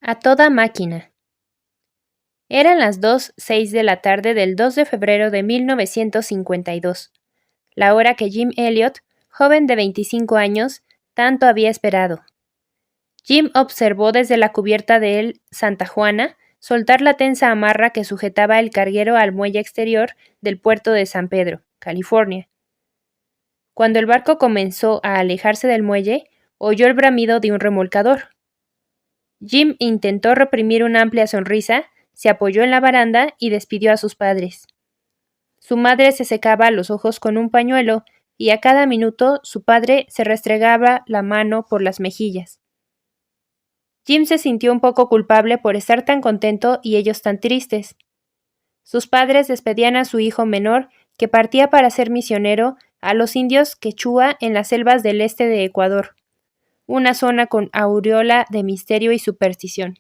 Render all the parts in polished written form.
A toda máquina. Eran las 2:06 de la tarde del 2 de febrero de 1952, la hora que Jim Elliot, joven de 25 años, tanto había esperado. Jim observó desde la cubierta del Santa Juana soltar la tensa amarra que sujetaba el carguero al muelle exterior del puerto de San Pedro, California. Cuando el barco comenzó a alejarse del muelle, oyó el bramido de un remolcador. Jim intentó reprimir una amplia sonrisa, se apoyó en la baranda y despidió a sus padres. Su madre se secaba los ojos con un pañuelo y a cada minuto su padre se restregaba la mano por las mejillas. Jim se sintió un poco culpable por estar tan contento y ellos tan tristes. Sus padres despedían a su hijo menor, que partía para ser misionero, a los indios quechua en las selvas del este de Ecuador, una zona con aureola de misterio y superstición.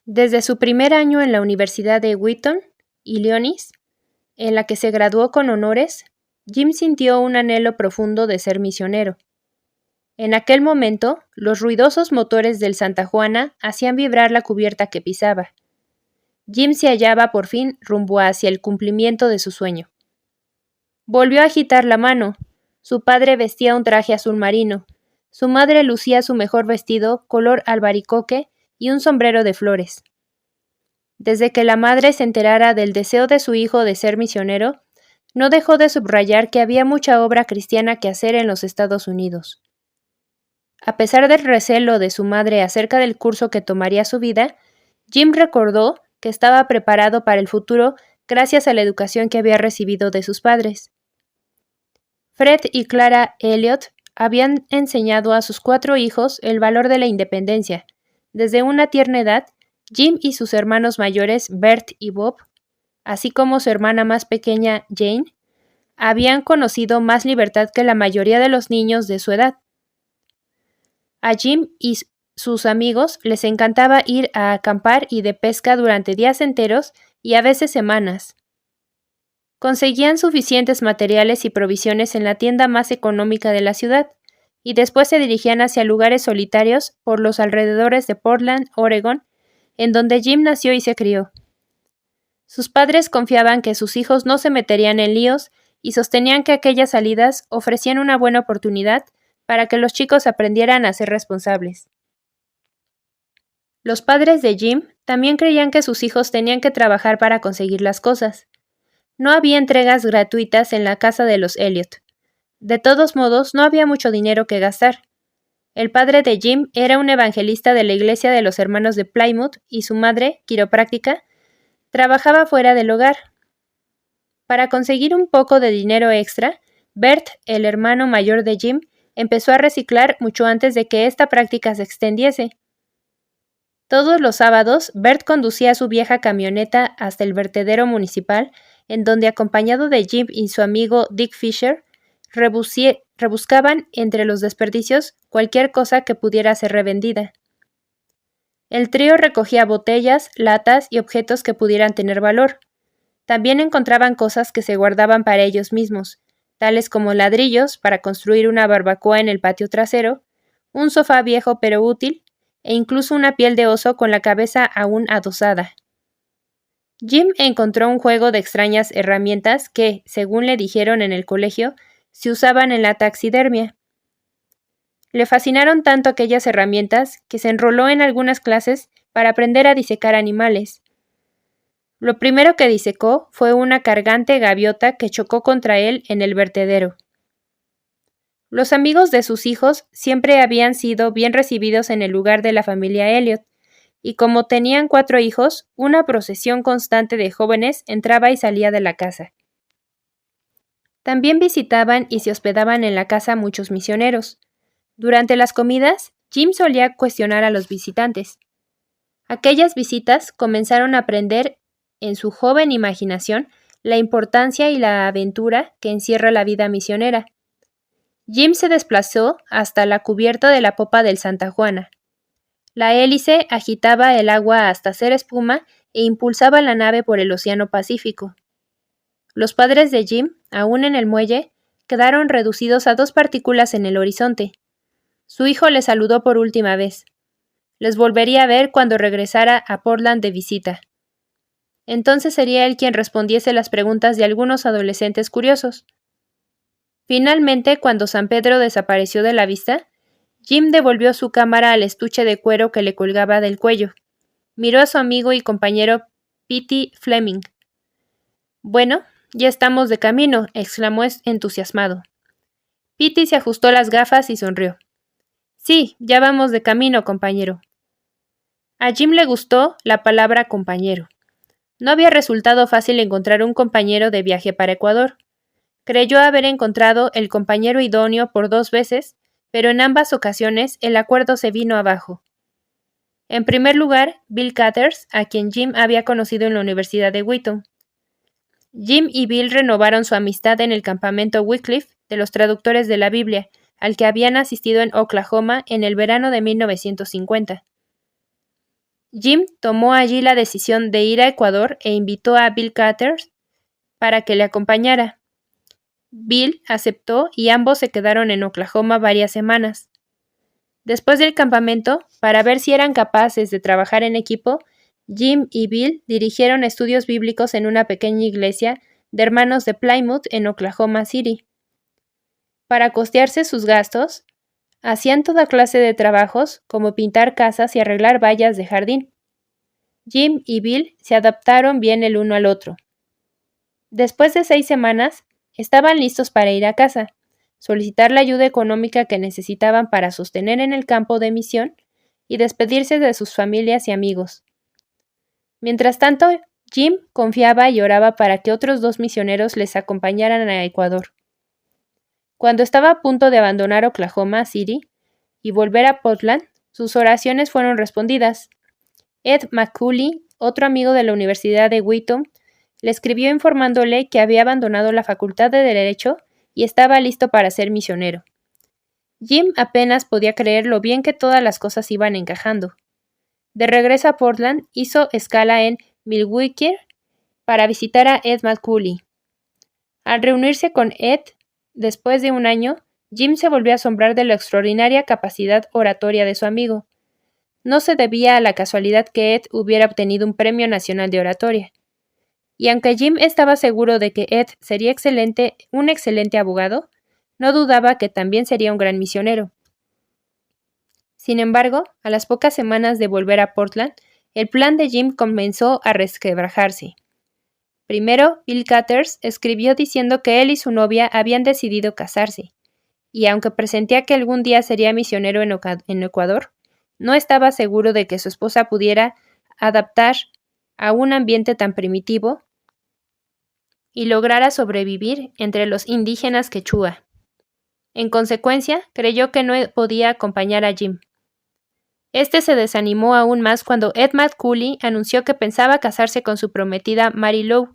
Desde su primer año en la Universidad de Wheaton, Illinois, en la que se graduó con honores, Jim sintió un anhelo profundo de ser misionero. En aquel momento, los ruidosos motores del Santa Juana hacían vibrar la cubierta que pisaba. Jim se hallaba por fin rumbo hacia el cumplimiento de su sueño. Volvió a agitar la mano. Su padre vestía un traje azul marino. Su madre lucía su mejor vestido, color albaricoque, y un sombrero de flores. Desde que la madre se enterara del deseo de su hijo de ser misionero, no dejó de subrayar que había mucha obra cristiana que hacer en los Estados Unidos. A pesar del recelo de su madre acerca del curso que tomaría su vida, Jim recordó que estaba preparado para el futuro gracias a la educación que había recibido de sus padres. Fred y Clara Elliot habían enseñado a sus 4 hijos el valor de la independencia. Desde una tierna edad, Jim y sus hermanos mayores Bert y Bob, así como su hermana más pequeña Jane, habían conocido más libertad que la mayoría de los niños de su edad. A Jim y sus amigos les encantaba ir a acampar y de pesca durante días enteros y a veces semanas. Conseguían suficientes materiales y provisiones en la tienda más económica de la ciudad, y después se dirigían hacia lugares solitarios por los alrededores de Portland, Oregón, en donde Jim nació y se crió. Sus padres confiaban que sus hijos no se meterían en líos y sostenían que aquellas salidas ofrecían una buena oportunidad para que los chicos aprendieran a ser responsables. Los padres de Jim también creían que sus hijos tenían que trabajar para conseguir las cosas. No había entregas gratuitas en la casa de los Elliot. De todos modos, no había mucho dinero que gastar. El padre de Jim era un evangelista de la iglesia de los hermanos de Plymouth y su madre, quiropráctica, trabajaba fuera del hogar. Para conseguir un poco de dinero extra, Bert, el hermano mayor de Jim, empezó a reciclar mucho antes de que esta práctica se extendiese. Todos los sábados, Bert conducía su vieja camioneta hasta el vertedero municipal, en donde, acompañado de Jim y su amigo Dick Fisher, rebuscaban entre los desperdicios cualquier cosa que pudiera ser revendida. El trío recogía botellas, latas y objetos que pudieran tener valor. También encontraban cosas que se guardaban para ellos mismos, tales como ladrillos para construir una barbacoa en el patio trasero, un sofá viejo pero útil, e incluso una piel de oso con la cabeza aún adosada. Jim encontró un juego de extrañas herramientas que, según le dijeron en el colegio, se usaban en la taxidermia. Le fascinaron tanto aquellas herramientas que se enroló en algunas clases para aprender a disecar animales. Lo primero que disecó fue una cargante gaviota que chocó contra él en el vertedero. Los amigos de sus hijos siempre habían sido bien recibidos en el lugar de la familia Elliot, y como tenían 4 hijos, una procesión constante de jóvenes entraba y salía de la casa. También visitaban y se hospedaban en la casa muchos misioneros. Durante las comidas, Jim solía cuestionar a los visitantes. Aquellas visitas comenzaron a aprender en su joven imaginación la importancia y la aventura que encierra la vida misionera. Jim se desplazó hasta la cubierta de la popa del Santa Juana. La hélice agitaba el agua hasta hacer espuma e impulsaba la nave por el Océano Pacífico. Los padres de Jim, aún en el muelle, quedaron reducidos a 2 partículas en el horizonte. Su hijo le saludó por última vez. les volvería a ver cuando regresara a Portland de visita. Entonces sería él quien respondiese las preguntas de algunos adolescentes curiosos. Finalmente, cuando San Pedro desapareció de la vista, Jim devolvió su cámara al estuche de cuero que le colgaba del cuello. Miró a su amigo y compañero P.T. Fleming. «Bueno, ya estamos de camino», exclamó entusiasmado. P.T. se ajustó las gafas y sonrió. «Sí, ya vamos de camino, compañero». A Jim le gustó la palabra compañero. No había resultado fácil encontrar un compañero de viaje para Ecuador. Creyó haber encontrado el compañero idóneo por 2 veces, pero en ambas ocasiones el acuerdo se vino abajo. En primer lugar, Bill Catters, a quien Jim había conocido en la Universidad de Wheaton. Jim y Bill renovaron su amistad en el campamento Wycliffe de los traductores de la Biblia, al que habían asistido en Oklahoma en el verano de 1950. Jim tomó allí la decisión de ir a Ecuador e invitó a Bill Catters para que le acompañara. Bill aceptó y ambos se quedaron en Oklahoma varias semanas. Después del campamento, para ver si eran capaces de trabajar en equipo, Jim y Bill dirigieron estudios bíblicos en una pequeña iglesia de hermanos de Plymouth en Oklahoma City. Para costearse sus gastos, hacían toda clase de trabajos, como pintar casas y arreglar vallas de jardín. Jim y Bill se adaptaron bien el uno al otro. Después de 6 semanas, estaban listos para ir a casa, solicitar la ayuda económica que necesitaban para sostener en el campo de misión y despedirse de sus familias y amigos. Mientras tanto, Jim confiaba y oraba para que otros 2 misioneros les acompañaran a Ecuador. Cuando estaba a punto de abandonar Oklahoma City y volver a Portland, sus oraciones fueron respondidas. Ed McCulley, otro amigo de la Universidad de Wheaton, le escribió informándole que había abandonado la Facultad de Derecho y estaba listo para ser misionero. Jim apenas podía creer lo bien que todas las cosas iban encajando. De regreso a Portland, hizo escala en Milwaukee para visitar a Ed McCulley. Al reunirse con Ed, después de 1 año, Jim se volvió a asombrar de la extraordinaria capacidad oratoria de su amigo. No se debía a la casualidad que Ed hubiera obtenido un premio nacional de oratoria. Y aunque Jim estaba seguro de que Ed sería un excelente abogado, no dudaba que también sería un gran misionero. Sin embargo, a las pocas semanas de volver a Portland, el plan de Jim comenzó a resquebrajarse. Primero, Bill Catters escribió diciendo que él y su novia habían decidido casarse, y aunque presentía que algún día sería misionero en Ecuador, no estaba seguro de que su esposa pudiera adaptar a un ambiente tan primitivo y lograra sobrevivir entre los indígenas quechua. En consecuencia, creyó que no podía acompañar a Jim. Este se desanimó aún más cuando Ed McCulley anunció que pensaba casarse con su prometida Mary Lou,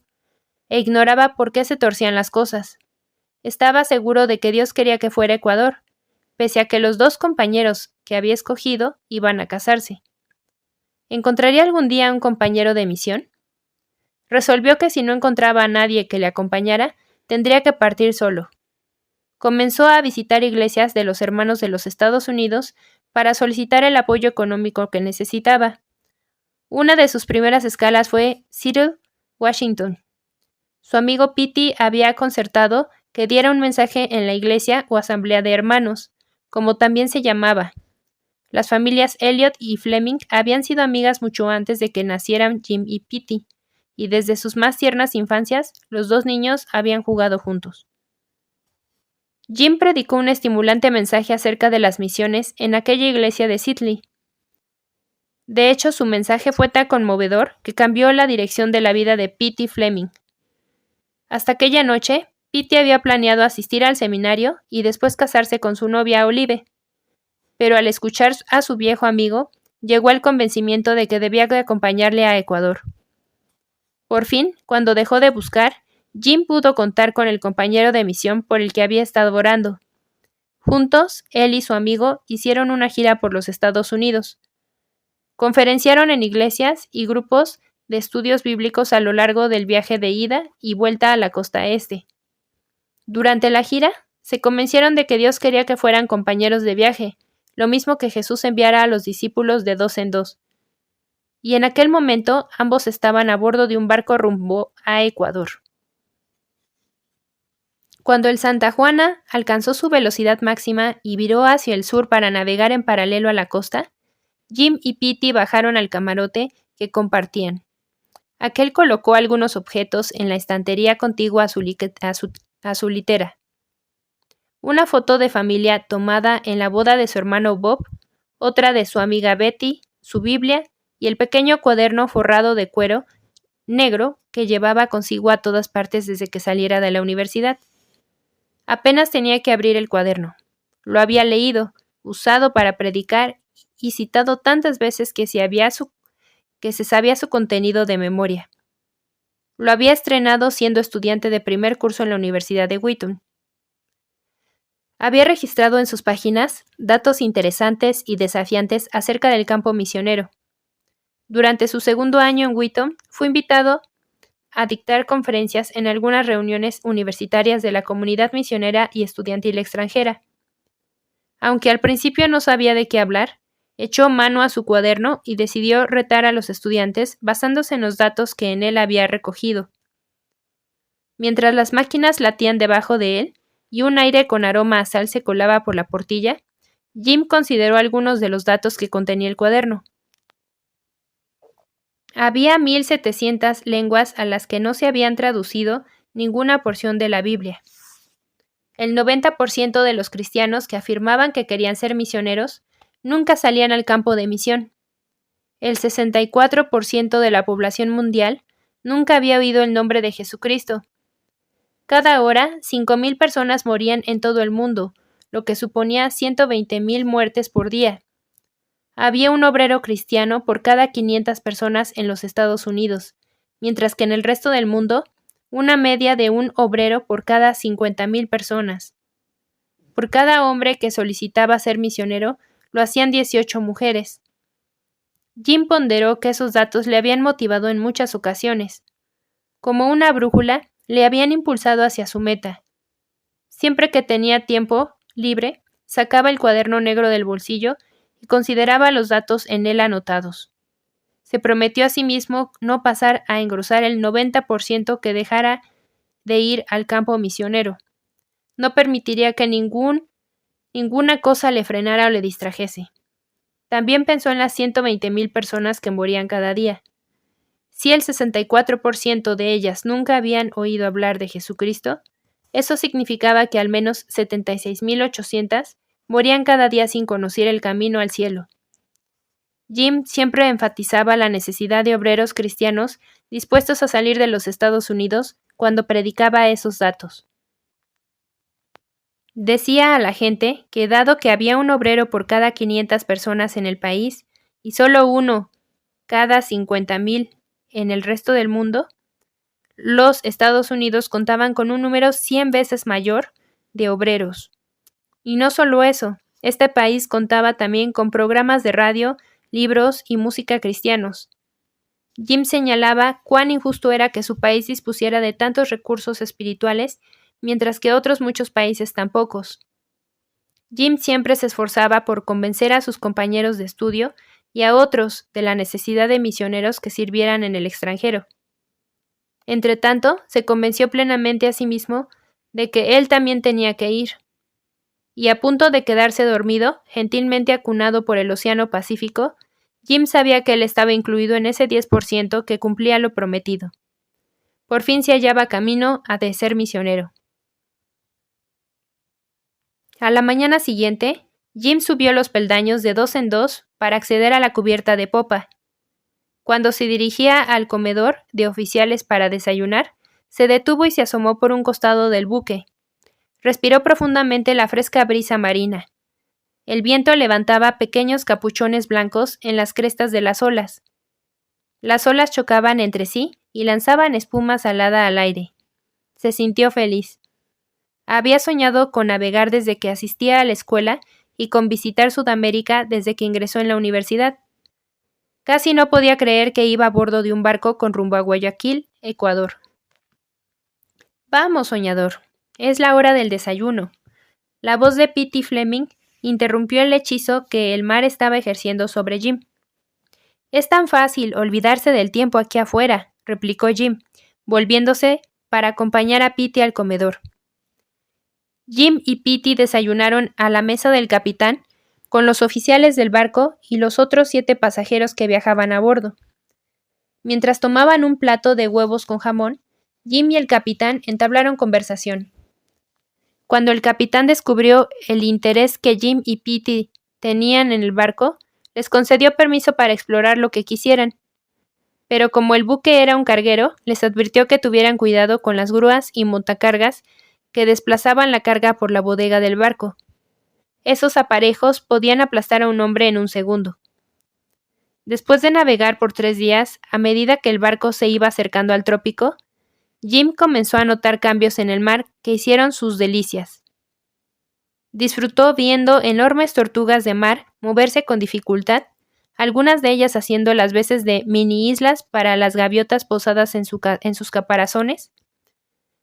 e ignoraba por qué se torcían las cosas. Estaba seguro de que Dios quería que fuera Ecuador, pese a que los 2 compañeros que había escogido iban a casarse. ¿Encontraría algún día un compañero de misión? Resolvió que si no encontraba a nadie que le acompañara, tendría que partir solo. Comenzó a visitar iglesias de los hermanos de los Estados Unidos para solicitar el apoyo económico que necesitaba. Una de sus primeras escalas fue Seattle, Washington. Su amigo P.T. había concertado que diera un mensaje en la iglesia o asamblea de hermanos, como también se llamaba. Las familias Elliot y Fleming habían sido amigas mucho antes de que nacieran Jim y P.T., y desde sus más tiernas infancias, los 2 niños habían jugado juntos. Jim predicó un estimulante mensaje acerca de las misiones en aquella iglesia de Seattle. De hecho, su mensaje fue tan conmovedor que cambió la dirección de la vida de P.T. Fleming. Hasta aquella noche, P.T. había planeado asistir al seminario y después casarse con su novia Olive. Pero al escuchar a su viejo amigo, llegó al convencimiento de que debía acompañarle a Ecuador. Por fin, cuando dejó de buscar, Jim pudo contar con el compañero de misión por el que había estado orando. Juntos, él y su amigo hicieron una gira por los Estados Unidos. Conferenciaron en iglesias y grupos de estudios bíblicos a lo largo del viaje de ida y vuelta a la costa este. Durante la gira, se convencieron de que Dios quería que fueran compañeros de viaje, lo mismo que Jesús enviara a los discípulos de 2 en 2. Y en aquel momento ambos estaban a bordo de un barco rumbo a Ecuador. Cuando el Santa Juana alcanzó su velocidad máxima y viró hacia el sur para navegar en paralelo a la costa, Jim y Petey bajaron al camarote que compartían. Aquel colocó algunos objetos en la estantería contigua a su litera. Una foto de familia tomada en la boda de su hermano Bob, otra de su amiga Betty, su Biblia y el pequeño cuaderno forrado de cuero negro que llevaba consigo a todas partes desde que saliera de la universidad. Apenas tenía que abrir el cuaderno. Lo había leído, usado para predicar y citado tantas veces que se sabía su contenido de memoria. Lo había estrenado siendo estudiante de primer curso en la Universidad de Wheaton. Había registrado en sus páginas datos interesantes y desafiantes acerca del campo misionero. Durante su segundo año en Wheaton, fue invitado a dictar conferencias en algunas reuniones universitarias de la comunidad misionera y estudiantil extranjera. Aunque al principio no sabía de qué hablar, echó mano a su cuaderno y decidió retar a los estudiantes basándose en los datos que en él había recogido. Mientras las máquinas latían debajo de él y un aire con aroma a sal se colaba por la portilla, Jim consideró algunos de los datos que contenía el cuaderno. Había 1,700 lenguas a las que no se habían traducido ninguna porción de la Biblia. El 90% de los cristianos que afirmaban que querían ser misioneros nunca salían al campo de misión. El 64% de la población mundial nunca había oído el nombre de Jesucristo. Cada hora, 5,000 personas morían en todo el mundo, lo que suponía 120,000 muertes por día. Había un obrero cristiano por cada 500 personas en los Estados Unidos, mientras que en el resto del mundo, una media de un obrero por cada 50,000 personas. Por cada hombre que solicitaba ser misionero, lo hacían 18 mujeres. Jim ponderó que esos datos le habían motivado en muchas ocasiones. Como una brújula, le habían impulsado hacia su meta. Siempre que tenía tiempo libre, sacaba el cuaderno negro del bolsillo y consideraba los datos en él anotados. Se prometió a sí mismo no pasar a engrosar el 90% que dejara de ir al campo misionero. No permitiría que ninguna cosa le frenara o le distrajese. También pensó en las 120,000 personas que morían cada día. Si el 64% de ellas nunca habían oído hablar de Jesucristo, eso significaba que al menos 76,800 morían cada día sin conocer el camino al cielo. Jim siempre enfatizaba la necesidad de obreros cristianos dispuestos a salir de los Estados Unidos cuando predicaba esos datos. Decía a la gente que dado que había un obrero por cada 500 personas en el país y solo uno cada 50,000 en el resto del mundo, los Estados Unidos contaban con un número 100 veces mayor de obreros. Y no solo eso, este país contaba también con programas de radio, libros y música cristianos. Jim señalaba cuán injusto era que su país dispusiera de tantos recursos espirituales, mientras que otros muchos países tan pocos. Jim siempre se esforzaba por convencer a sus compañeros de estudio y a otros de la necesidad de misioneros que sirvieran en el extranjero. Entretanto, se convenció plenamente a sí mismo de que él también tenía que ir. Y a punto de quedarse dormido, gentilmente acunado por el Océano Pacífico, Jim sabía que él estaba incluido en ese 10% que cumplía lo prometido. Por fin se hallaba camino a de ser misionero. A la mañana siguiente, Jim subió los peldaños de 2 en 2 para acceder a la cubierta de popa. Cuando se dirigía al comedor de oficiales para desayunar, se detuvo y se asomó por un costado del buque. Respiró profundamente la fresca brisa marina. El viento levantaba pequeños capuchones blancos en las crestas de las olas. Las olas chocaban entre sí y lanzaban espuma salada al aire. Se sintió feliz. Había soñado con navegar desde que asistía a la escuela y con visitar Sudamérica desde que ingresó en la universidad. Casi no podía creer que iba a bordo de un barco con rumbo a Guayaquil, Ecuador. Vamos, soñador, es la hora del desayuno. La voz de Petey Fleming interrumpió el hechizo que el mar estaba ejerciendo sobre Jim. «Es tan fácil olvidarse del tiempo aquí afuera», replicó Jim, volviéndose para acompañar a Petey al comedor. Jim y Petey desayunaron a la mesa del capitán con los oficiales del barco y los otros 7 pasajeros que viajaban a bordo. Mientras tomaban un plato de huevos con jamón, Jim y el capitán entablaron conversación. Cuando el capitán descubrió el interés que Jim y Petey tenían en el barco, les concedió permiso para explorar lo que quisieran. Pero como el buque era un carguero, les advirtió que tuvieran cuidado con las grúas y montacargas que desplazaban la carga por la bodega del barco. Esos aparejos podían aplastar a un hombre en un segundo. Después de navegar por 3 días, a medida que el barco se iba acercando al trópico, Jim comenzó a notar cambios en el mar que hicieron sus delicias. Disfrutó viendo enormes tortugas de mar moverse con dificultad, algunas de ellas haciendo las veces de mini islas para las gaviotas posadas en sus caparazones.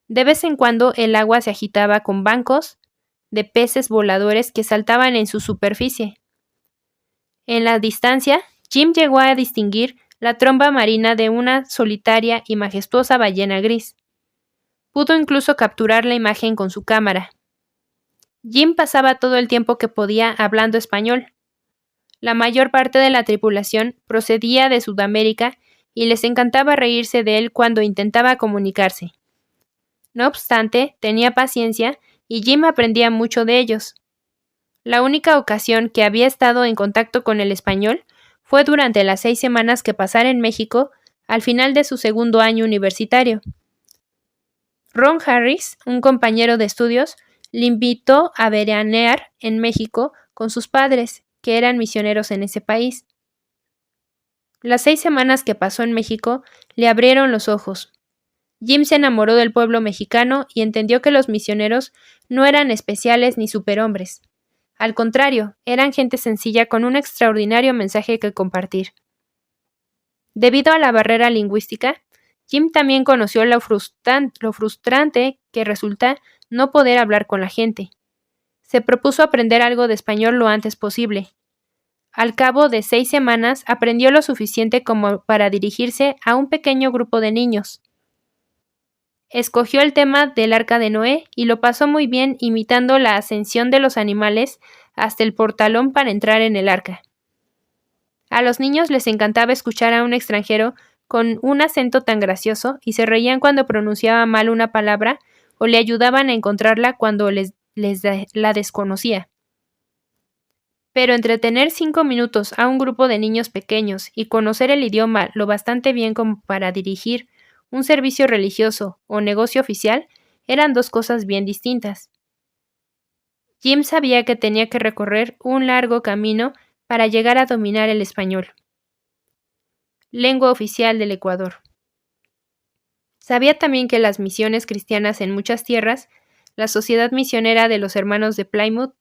De vez en cuando el agua se agitaba con bancos de peces voladores que saltaban en su superficie. En la distancia, Jim llegó a distinguir la tromba marina de una solitaria y majestuosa ballena gris. Pudo incluso capturar la imagen con su cámara. Jim pasaba todo el tiempo que podía hablando español. La mayor parte de la tripulación procedía de Sudamérica y les encantaba reírse de él cuando intentaba comunicarse. No obstante, tenía paciencia y Jim aprendía mucho de ellos. La única ocasión que había estado en contacto con el español fue durante las 6 semanas que pasara en México al final de su segundo año universitario. Ron Harris, un compañero de estudios, le invitó a veranear en México con sus padres, que eran misioneros en ese país. Las 6 semanas que pasó en México le abrieron los ojos. Jim se enamoró del pueblo mexicano y entendió que los misioneros no eran especiales ni superhombres. Al contrario, eran gente sencilla con un extraordinario mensaje que compartir. Debido a la barrera lingüística, Jim también conoció lo frustrante que resulta no poder hablar con la gente. Se propuso aprender algo de español lo antes posible. Al cabo de 6 semanas aprendió lo suficiente como para dirigirse a un pequeño grupo de niños. Escogió el tema del Arca de Noé y lo pasó muy bien imitando la ascensión de los animales hasta el portalón para entrar en el arca. A los niños les encantaba escuchar a un extranjero con un acento tan gracioso y se reían cuando pronunciaba mal una palabra o le ayudaban a encontrarla cuando la desconocía. Pero entretener 5 minutos a un grupo de niños pequeños y conocer el idioma lo bastante bien como para dirigir un servicio religioso o negocio oficial eran 2 cosas bien distintas. Jim sabía que tenía que recorrer un largo camino para llegar a dominar el español, lengua oficial del Ecuador. Sabía también que las misiones cristianas en muchas tierras, la sociedad misionera de los hermanos de Plymouth,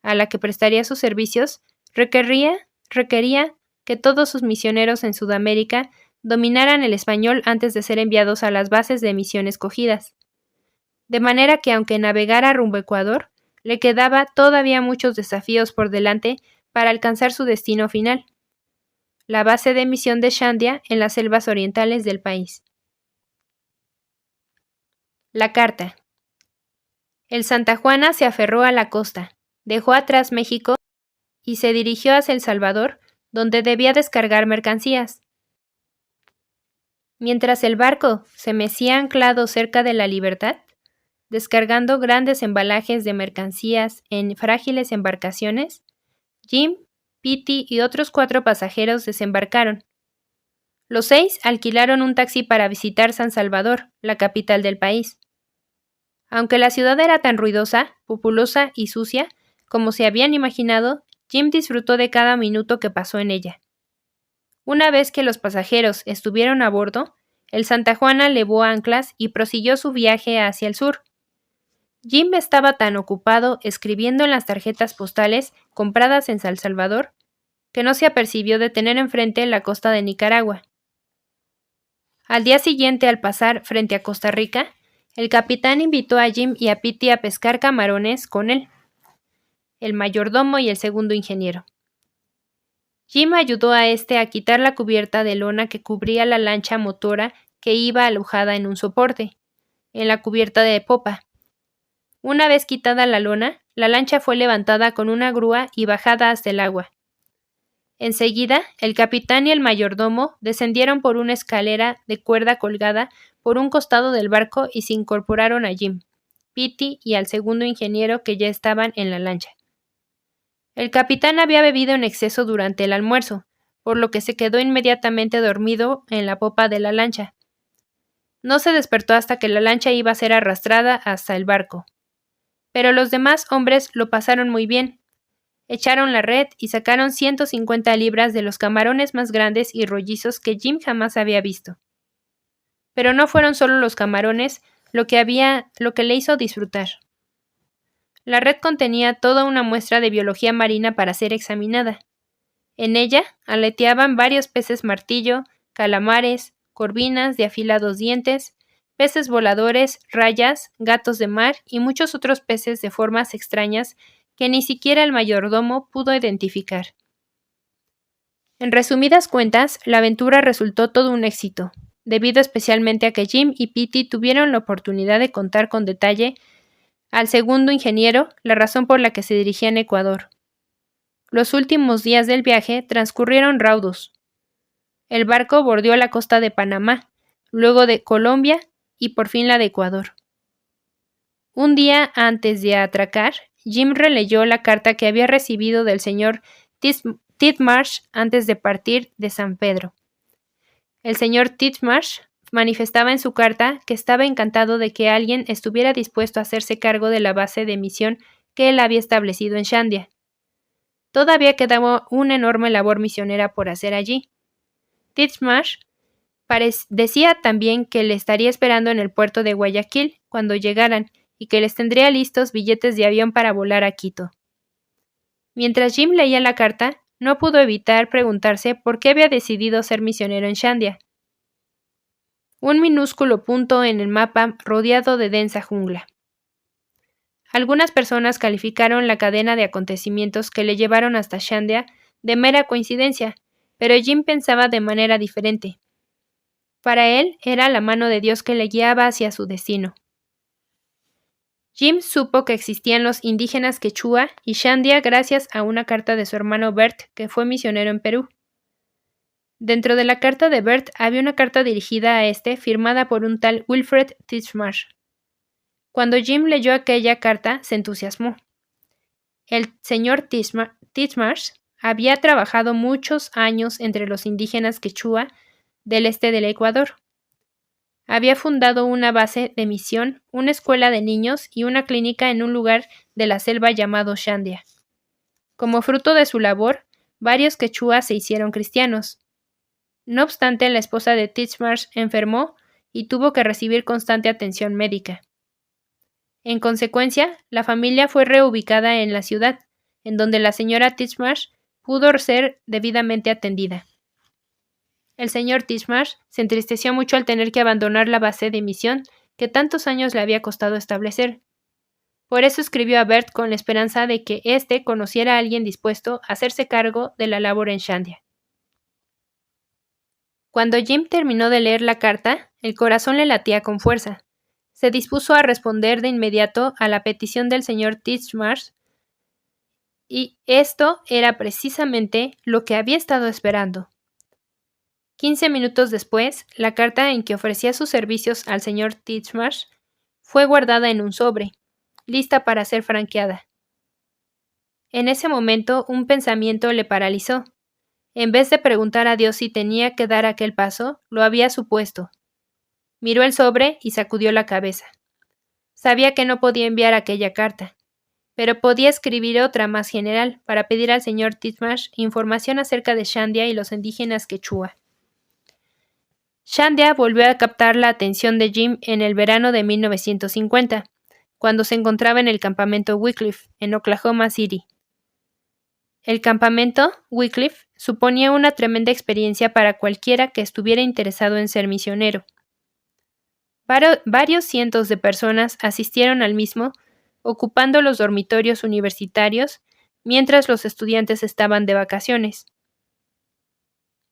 a la que prestaría sus servicios, requería que todos sus misioneros en Sudamérica dominaran el español antes de ser enviados a las bases de misión escogidas. De manera que aunque navegara rumbo a Ecuador, le quedaba todavía muchos desafíos por delante para alcanzar su destino final, la base de misión de Shandia en las selvas orientales del país. La carta. El Santa Juana se aferró a la costa, dejó atrás México y se dirigió hacia El Salvador, donde debía descargar mercancías. Mientras el barco se mecía anclado cerca de la Libertad, descargando grandes embalajes de mercancías en frágiles embarcaciones, Jim, Petey y otros 4 pasajeros desembarcaron. Los 6 alquilaron un taxi para visitar San Salvador, la capital del país. Aunque la ciudad era tan ruidosa, populosa y sucia como se habían imaginado, Jim disfrutó de cada minuto que pasó en ella. Una vez que los pasajeros estuvieron a bordo, el Santa Juana levó anclas y prosiguió su viaje hacia el sur. Jim estaba tan ocupado escribiendo en las tarjetas postales compradas en San Salvador que no se apercibió de tener enfrente la costa de Nicaragua. Al día siguiente, al pasar frente a Costa Rica, el capitán invitó a Jim y a Petey a pescar camarones con él. el mayordomo y el segundo ingeniero. Jim ayudó a a quitar la cubierta de lona que cubría la lancha motora que iba alojada en un soporte, en la cubierta de popa. Una vez quitada la lona, la lancha fue levantada con una grúa y bajada hasta el agua. Enseguida, el capitán y el mayordomo descendieron por una escalera de cuerda colgada por un costado del barco y se incorporaron a Jim, Petey y al segundo ingeniero que ya estaban en la lancha. El capitán había bebido en exceso durante el almuerzo, por lo que se quedó inmediatamente dormido en la popa de la lancha. No se despertó hasta que la lancha iba a ser arrastrada hasta el barco. Pero los demás hombres lo pasaron muy bien. Echaron la red y sacaron 150 libras de los camarones más grandes y rollizos que Jim jamás había visto. Pero no fueron solo los camarones lo que le hizo disfrutar. La red contenía toda una muestra de biología marina para ser examinada. En ella aleteaban varios peces martillo, calamares, corvinas de afilados dientes, peces voladores, rayas, gatos de mar y muchos otros peces de formas extrañas que ni siquiera el mayordomo pudo identificar. En resumidas cuentas, la aventura resultó todo un éxito, debido especialmente a que Jim y Petey tuvieron la oportunidad de contar con detalle al segundo ingeniero la razón por la que se dirigían a Ecuador. Los últimos días del viaje transcurrieron raudos. El barco bordeó la costa de Panamá, luego de Colombia y por fin la de Ecuador. Un día antes de atracar, Jim releyó la carta que había recibido del señor Titmarsh antes de partir de San Pedro. El señor Titmarsh manifestaba en su carta que estaba encantado de que alguien estuviera dispuesto a hacerse cargo de la base de misión que él había establecido en Shandia. Todavía quedaba una enorme labor misionera por hacer allí. Titmarsh decía también que le estaría esperando en el puerto de Guayaquil cuando llegaran y que les tendría listos billetes de avión para volar a Quito. Mientras Jim leía la carta, no pudo evitar preguntarse por qué había decidido ser misionero en Shandia. Un minúsculo punto en el mapa rodeado de densa jungla. Algunas personas calificaron la cadena de acontecimientos que le llevaron hasta Shandia de mera coincidencia, pero Jim pensaba de manera diferente. Para él era la mano de Dios que le guiaba hacia su destino. Jim supo que existían los indígenas quechua y Shandia gracias a una carta de su hermano Bert, que fue misionero en Perú. Dentro de la carta de Bert había una carta dirigida a firmada por un tal Wilfred Titmarsh. Cuando Jim leyó aquella carta, se entusiasmó. El señor Titmarsh había trabajado muchos años entre los indígenas quechua del este del Ecuador. Había fundado una base de misión, una escuela de niños y una clínica en un lugar de la selva llamado Shandia. Como fruto de su labor, varios quechuas se hicieron cristianos. No obstante, la esposa de Titmarsh enfermó y tuvo que recibir constante atención médica. En consecuencia, la familia fue reubicada en la ciudad, en donde la señora Titmarsh pudo ser debidamente atendida. El señor Titmarsh se entristeció mucho al tener que abandonar la base de misión que tantos años le había costado establecer. Por eso escribió a Bert con la esperanza de que éste conociera a alguien dispuesto a hacerse cargo de la labor en Shandia. Cuando Jim terminó de leer la carta, el corazón le latía con fuerza. Se dispuso a responder de inmediato a la petición del señor Titmarsh, y esto era precisamente lo que había estado esperando. 15 minutos después, la carta en que ofrecía sus servicios al señor Titmarsh fue guardada en un sobre, lista para ser franqueada. En ese momento, un pensamiento le paralizó. En vez de preguntar a Dios si tenía que dar aquel paso, lo había supuesto. Miró el sobre y sacudió la cabeza. Sabía que no podía enviar aquella carta, pero podía escribir otra más general para pedir al señor Titmarsh información acerca de Shandia y los indígenas quechua. Shandia volvió a captar la atención de Jim en el verano de 1950, cuando se encontraba en el campamento Wycliffe, en Oklahoma City. El campamento Wycliffe suponía una tremenda experiencia para cualquiera que estuviera interesado en ser misionero. Varios cientos de personas asistieron al mismo, ocupando los dormitorios universitarios mientras los estudiantes estaban de vacaciones.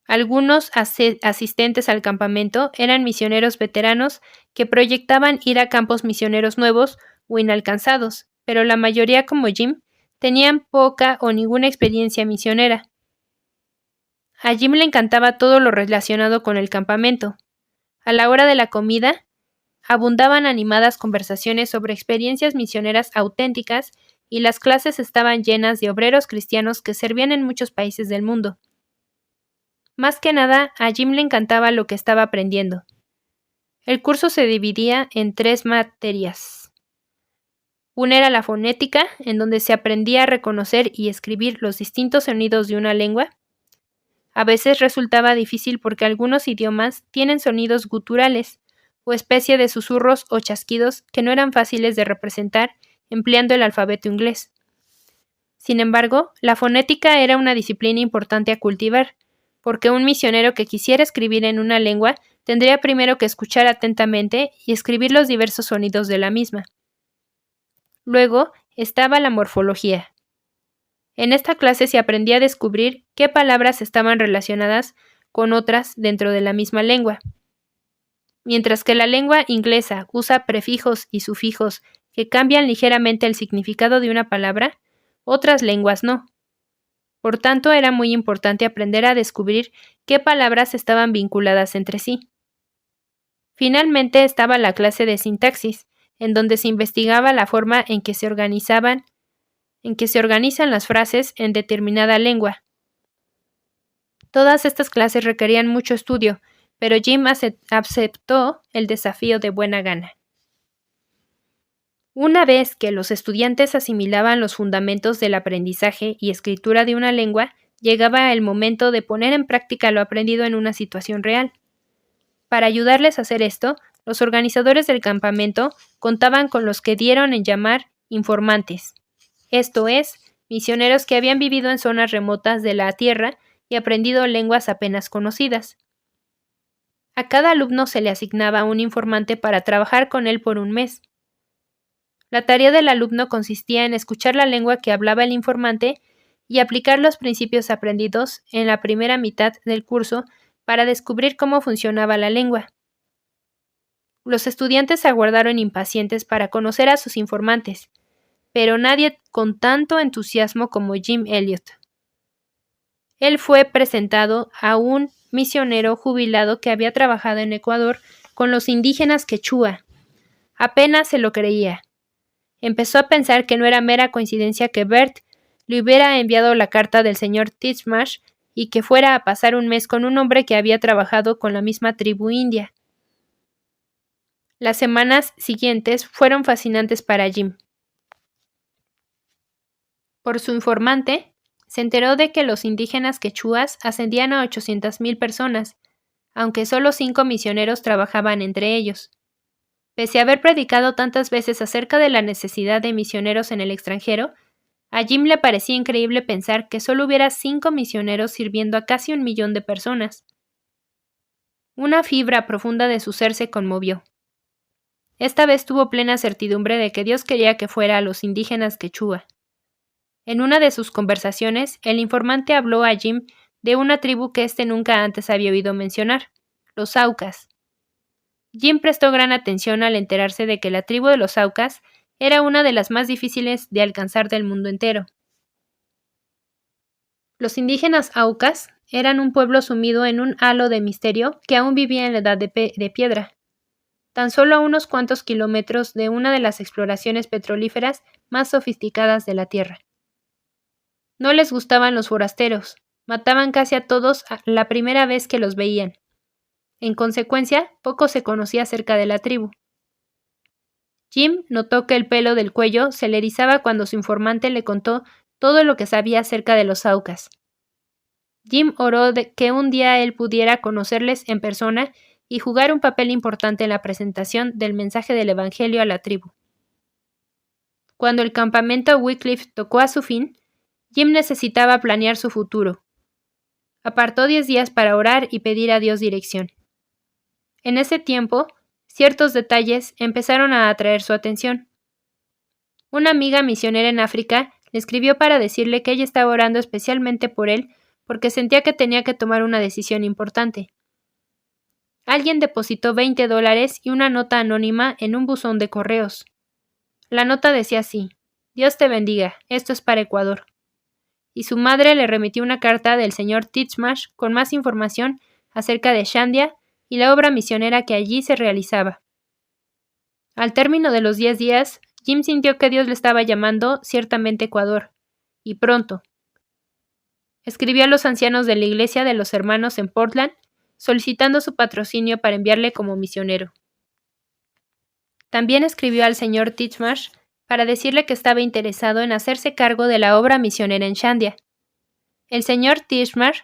Algunos asistentes al campamento eran misioneros veteranos que proyectaban ir a campos misioneros nuevos o inalcanzados, pero la mayoría, como Jim, tenían poca o ninguna experiencia misionera. A Jim le encantaba todo lo relacionado con el campamento. A la hora de la comida, abundaban animadas conversaciones sobre experiencias misioneras auténticas y las clases estaban llenas de obreros cristianos que servían en muchos países del mundo. Más que nada, a Jim le encantaba lo que estaba aprendiendo. El curso se dividía en 3 materias. Una era la fonética, en donde se aprendía a reconocer y escribir los distintos sonidos de una lengua. A veces resultaba difícil porque algunos idiomas tienen sonidos guturales, o especie de susurros o chasquidos que no eran fáciles de representar empleando el alfabeto inglés. Sin embargo, la fonética era una disciplina importante a cultivar, porque un misionero que quisiera escribir en una lengua tendría primero que escuchar atentamente y escribir los diversos sonidos de la misma. Luego estaba la morfología. En esta clase se aprendía a descubrir qué palabras estaban relacionadas con otras dentro de la misma lengua. Mientras que la lengua inglesa usa prefijos y sufijos que cambian ligeramente el significado de una palabra, otras lenguas no. Por tanto, era muy importante aprender a descubrir qué palabras estaban vinculadas entre sí. Finalmente estaba la clase de sintaxis, en donde se investigaba la forma en que se organizan las frases en determinada lengua. Todas estas clases requerían mucho estudio, pero Jim aceptó el desafío de buena gana. Una vez que los estudiantes asimilaban los fundamentos del aprendizaje y escritura de una lengua, llegaba el momento de poner en práctica lo aprendido en una situación real. Para ayudarles a hacer esto, los organizadores del campamento contaban con los que dieron en llamar informantes, esto es, misioneros que habían vivido en zonas remotas de la tierra y aprendido lenguas apenas conocidas. A cada alumno se le asignaba un informante para trabajar con él por un mes. La tarea del alumno consistía en escuchar la lengua que hablaba el informante y aplicar los principios aprendidos en la primera mitad del curso para descubrir cómo funcionaba la lengua. Los estudiantes aguardaron impacientes para conocer a sus informantes, pero nadie con tanto entusiasmo como Jim Elliot. Él fue presentado a un misionero jubilado que había trabajado en Ecuador con los indígenas quechua. Apenas se lo creía. Empezó a pensar que no era mera coincidencia que Bert le hubiera enviado la carta del señor Titchmarsh y que fuera a pasar un mes con un hombre que había trabajado con la misma tribu india. Las semanas siguientes fueron fascinantes para Jim. Por su informante, se enteró de que los indígenas quechuas ascendían a 800,000 personas, aunque solo 5 misioneros trabajaban entre ellos. Pese a haber predicado tantas veces acerca de la necesidad de misioneros en el extranjero, a Jim le parecía increíble pensar que solo hubiera 5 misioneros sirviendo a casi 1,000,000 de personas. Una fibra profunda de su ser se conmovió. Esta vez tuvo plena certidumbre de que Dios quería que fuera a los indígenas quechua. En una de sus conversaciones, el informante habló a Jim de una tribu que éste nunca antes había oído mencionar, los Aucas. Jim prestó gran atención al enterarse de que la tribu de los Aucas era una de las más difíciles de alcanzar del mundo entero. Los indígenas Aucas eran un pueblo sumido en un halo de misterio que aún vivía en la edad de piedra, tan solo a unos cuantos kilómetros de una de las exploraciones petrolíferas más sofisticadas de la Tierra. No les gustaban los forasteros, mataban casi a todos la primera vez que los veían. En consecuencia, poco se conocía acerca de la tribu. Jim notó que el pelo del cuello se le erizaba cuando su informante le contó todo lo que sabía acerca de los Aucas. Jim oró de que un día él pudiera conocerles en persona y jugar un papel importante en la presentación del mensaje del Evangelio a la tribu. Cuando el campamento Wycliffe tocó a su fin, Jim necesitaba planear su futuro. Apartó 10 días para orar y pedir a Dios dirección. En ese tiempo, ciertos detalles empezaron a atraer su atención. Una amiga misionera en África Le escribió para decirle que ella estaba orando especialmente por él porque sentía que tenía que tomar una decisión importante. Alguien depositó $20 y una nota anónima en un buzón de correos. La nota decía así: Dios te bendiga, esto es para Ecuador. Y su madre le remitió una carta del señor Titchmarsh con más información acerca de Shandia y la obra misionera que allí se realizaba. Al término de los 10 días, Jim sintió que Dios le estaba llamando ciertamente a Ecuador, y pronto. Escribió a los ancianos de la iglesia de los hermanos en Portland, solicitando su patrocinio para enviarle como misionero. También escribió al señor Titchmarsh para decirle que estaba interesado en hacerse cargo de la obra misionera en Shandia. El señor Titchmarsh,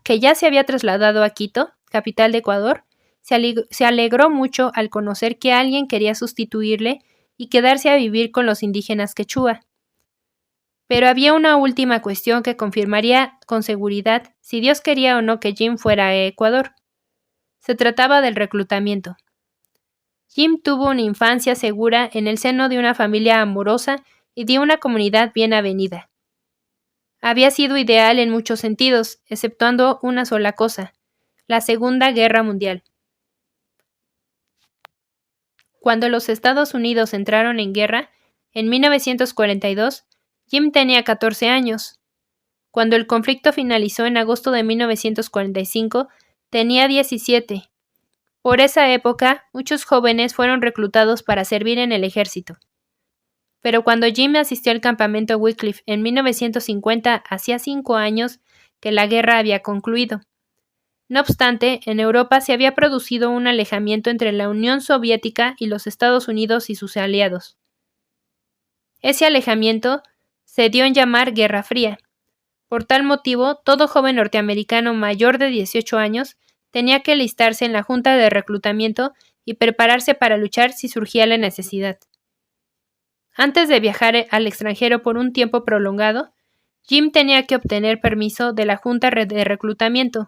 que ya se había trasladado a Quito, capital de Ecuador, se alegró mucho al conocer que alguien quería sustituirle y quedarse a vivir con los indígenas quechua. Pero había una última cuestión que confirmaría con seguridad si Dios quería o no que Jim fuera a Ecuador. Se trataba del reclutamiento. Jim tuvo una infancia segura en el seno de una familia amorosa y de una comunidad bien avenida. Había sido ideal en muchos sentidos, exceptuando una sola cosa: la Segunda Guerra Mundial. Cuando los Estados Unidos entraron en guerra, en 1942, Jim tenía 14 años. Cuando el conflicto finalizó en agosto de 1945, tenía 17. Por esa época, muchos jóvenes fueron reclutados para servir en el ejército. Pero cuando Jim asistió al campamento Wycliffe en 1950, hacía 5 años que la guerra había concluido. No obstante, en Europa se había producido un alejamiento entre la Unión Soviética y los Estados Unidos y sus aliados. Ese alejamiento se dio en llamar Guerra Fría. Por tal motivo, todo joven norteamericano mayor de 18 años tenía que alistarse en la junta de reclutamiento y prepararse para luchar si surgía la necesidad. Antes de viajar al extranjero por un tiempo prolongado, Jim tenía que obtener permiso de la junta de reclutamiento.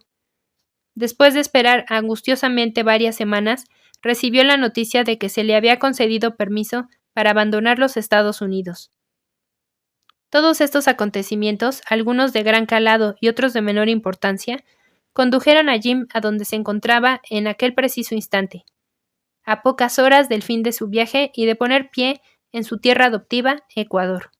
Después de esperar angustiosamente varias semanas, recibió la noticia de que se le había concedido permiso para abandonar los Estados Unidos. Todos estos acontecimientos, algunos de gran calado y otros de menor importancia, condujeron a Jim a donde se encontraba en aquel preciso instante, a pocas horas del fin de su viaje y de poner pie en su tierra adoptiva, Ecuador.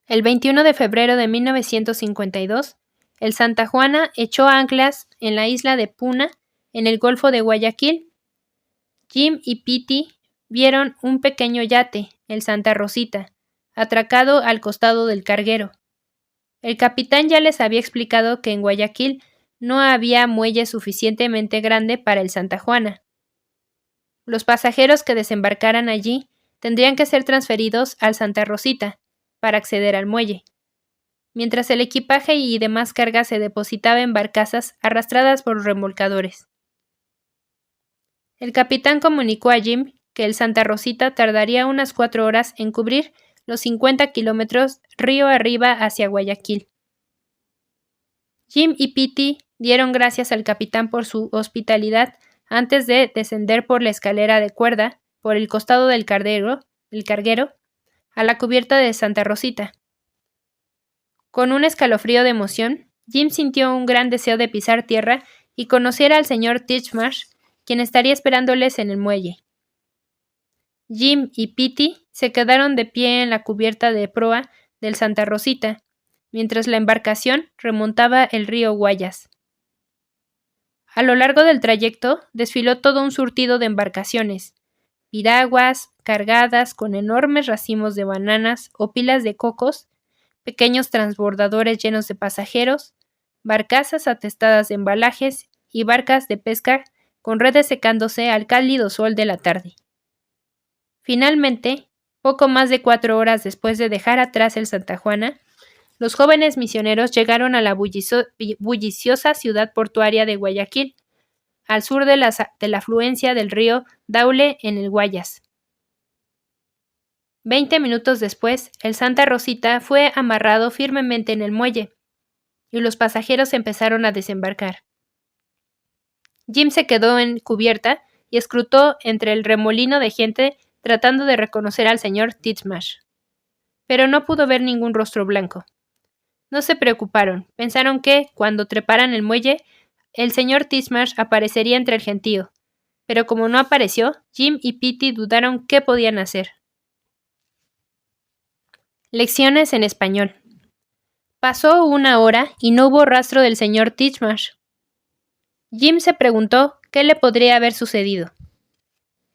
El 21 de febrero de 1952, el Santa Juana echó anclas en la isla de Puna, en el Golfo de Guayaquil. Jim y Petey vieron un pequeño yate, el Santa Rosita, atracado al costado del carguero. El capitán ya les había explicado que en Guayaquil no había muelle suficientemente grande para el Santa Juana. Los pasajeros que desembarcaran allí tendrían que ser transferidos al Santa Rosita para acceder al muelle, mientras el equipaje y demás carga se depositaba en barcazas arrastradas por remolcadores. El capitán comunicó a Jim que el Santa Rosita tardaría unas 4 horas en cubrir los 50 kilómetros río arriba hacia Guayaquil. Jim y Petey dieron gracias al capitán por su hospitalidad antes de descender por la escalera de cuerda por el costado del carguero, a la cubierta de Santa Rosita. Con un escalofrío de emoción, Jim sintió un gran deseo de pisar tierra y conocer al señor Titchmarsh, quien estaría esperándoles en el muelle. Jim y Petey se quedaron de pie en la cubierta de proa del Santa Rosita, mientras la embarcación remontaba el río Guayas. A lo largo del trayecto desfiló todo un surtido de embarcaciones, piraguas cargadas con enormes racimos de bananas o pilas de cocos, pequeños transbordadores llenos de pasajeros, barcazas atestadas de embalajes y barcas de pesca con redes secándose al cálido sol de la tarde. Finalmente, poco más de 4 horas después de dejar atrás el Santa Juana, los jóvenes misioneros llegaron a la bulliciosa ciudad portuaria de Guayaquil, al sur de la afluencia del río Daule en el Guayas. 20 minutos después, el Santa Rosita fue amarrado firmemente en el muelle, y los pasajeros empezaron a desembarcar. Jim se quedó en cubierta y escrutó entre el remolino de gente tratando de reconocer al señor Titchmarsh. pero no pudo ver ningún rostro blanco. No se preocuparon, pensaron que, cuando treparan el muelle, el señor Titchmarsh aparecería entre el gentío, pero como no apareció, Jim y Petey dudaron qué podían hacer. Lecciones en español. Pasó 1 hora y no hubo rastro del señor Titchmarsh. Jim se preguntó qué le podría haber sucedido.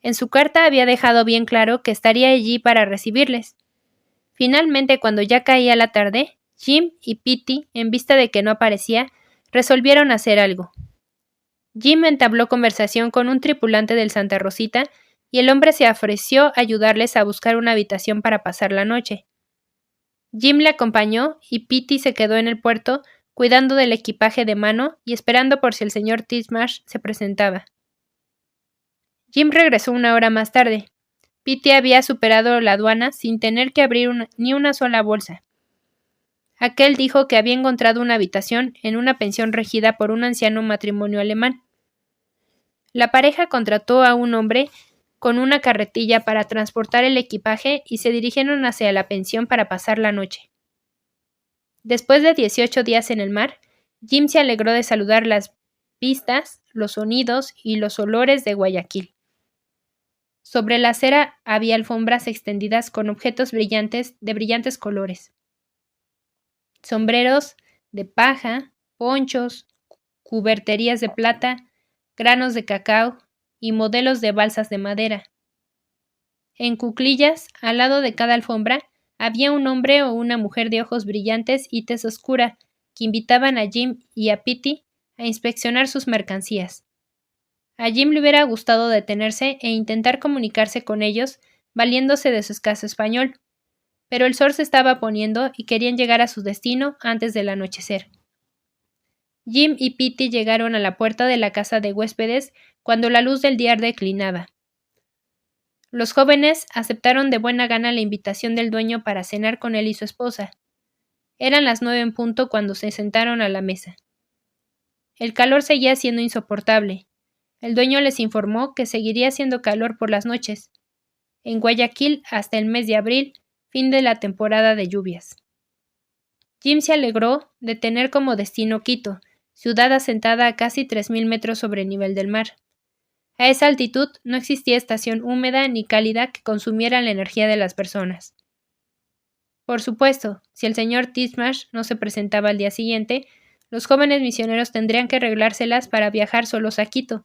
En su carta había dejado bien claro que estaría allí para recibirles. Finalmente, cuando ya caía la tarde, Jim y Petey, en vista de que no aparecía, resolvieron hacer algo. Jim entabló conversación con un tripulante del Santa Rosita y el hombre se ofreció a ayudarles a buscar una habitación para pasar la noche. Jim le acompañó y Petey se quedó en el puerto cuidando del equipaje de mano y esperando por si el señor Titchmarsh se presentaba. Jim regresó 1 hora más tarde. Petey había superado la aduana sin tener que abrir ni una sola bolsa. Aquel dijo que había encontrado una habitación en una pensión regida por un anciano matrimonio alemán. La pareja contrató a un hombre con una carretilla para transportar el equipaje y se dirigieron hacia la pensión para pasar la noche. Después de 18 días en el mar, Jim se alegró de saludar las vistas, los sonidos y los olores de Guayaquil. Sobre la acera había alfombras extendidas con objetos brillantes de brillantes colores. Sombreros de paja, ponchos, cuberterías de plata, granos de cacao y modelos de balsas de madera. En cuclillas, al lado de cada alfombra, había un hombre o una mujer de ojos brillantes y tez oscura que invitaban a Jim y a Petey a inspeccionar sus mercancías. A Jim le hubiera gustado detenerse e intentar comunicarse con ellos valiéndose de su escaso español, pero el sol se estaba poniendo y querían llegar a su destino antes del anochecer. Jim y Petey llegaron a la puerta de la casa de huéspedes cuando la luz del día declinaba. Los jóvenes aceptaron de buena gana la invitación del dueño para cenar con él y su esposa. Eran las 9 en punto cuando se sentaron a la mesa. El calor seguía siendo insoportable. El dueño les informó que seguiría haciendo calor por las noches. En Guayaquil hasta el mes de abril, fin de la temporada de lluvias. Jim se alegró de tener como destino Quito, ciudad asentada a casi 3.000 metros sobre el nivel del mar. A esa altitud no existía estación húmeda ni cálida que consumiera la energía de las personas. Por supuesto, si el señor Titchmarsh no se presentaba al día siguiente, los jóvenes misioneros tendrían que arreglárselas para viajar solos a Quito.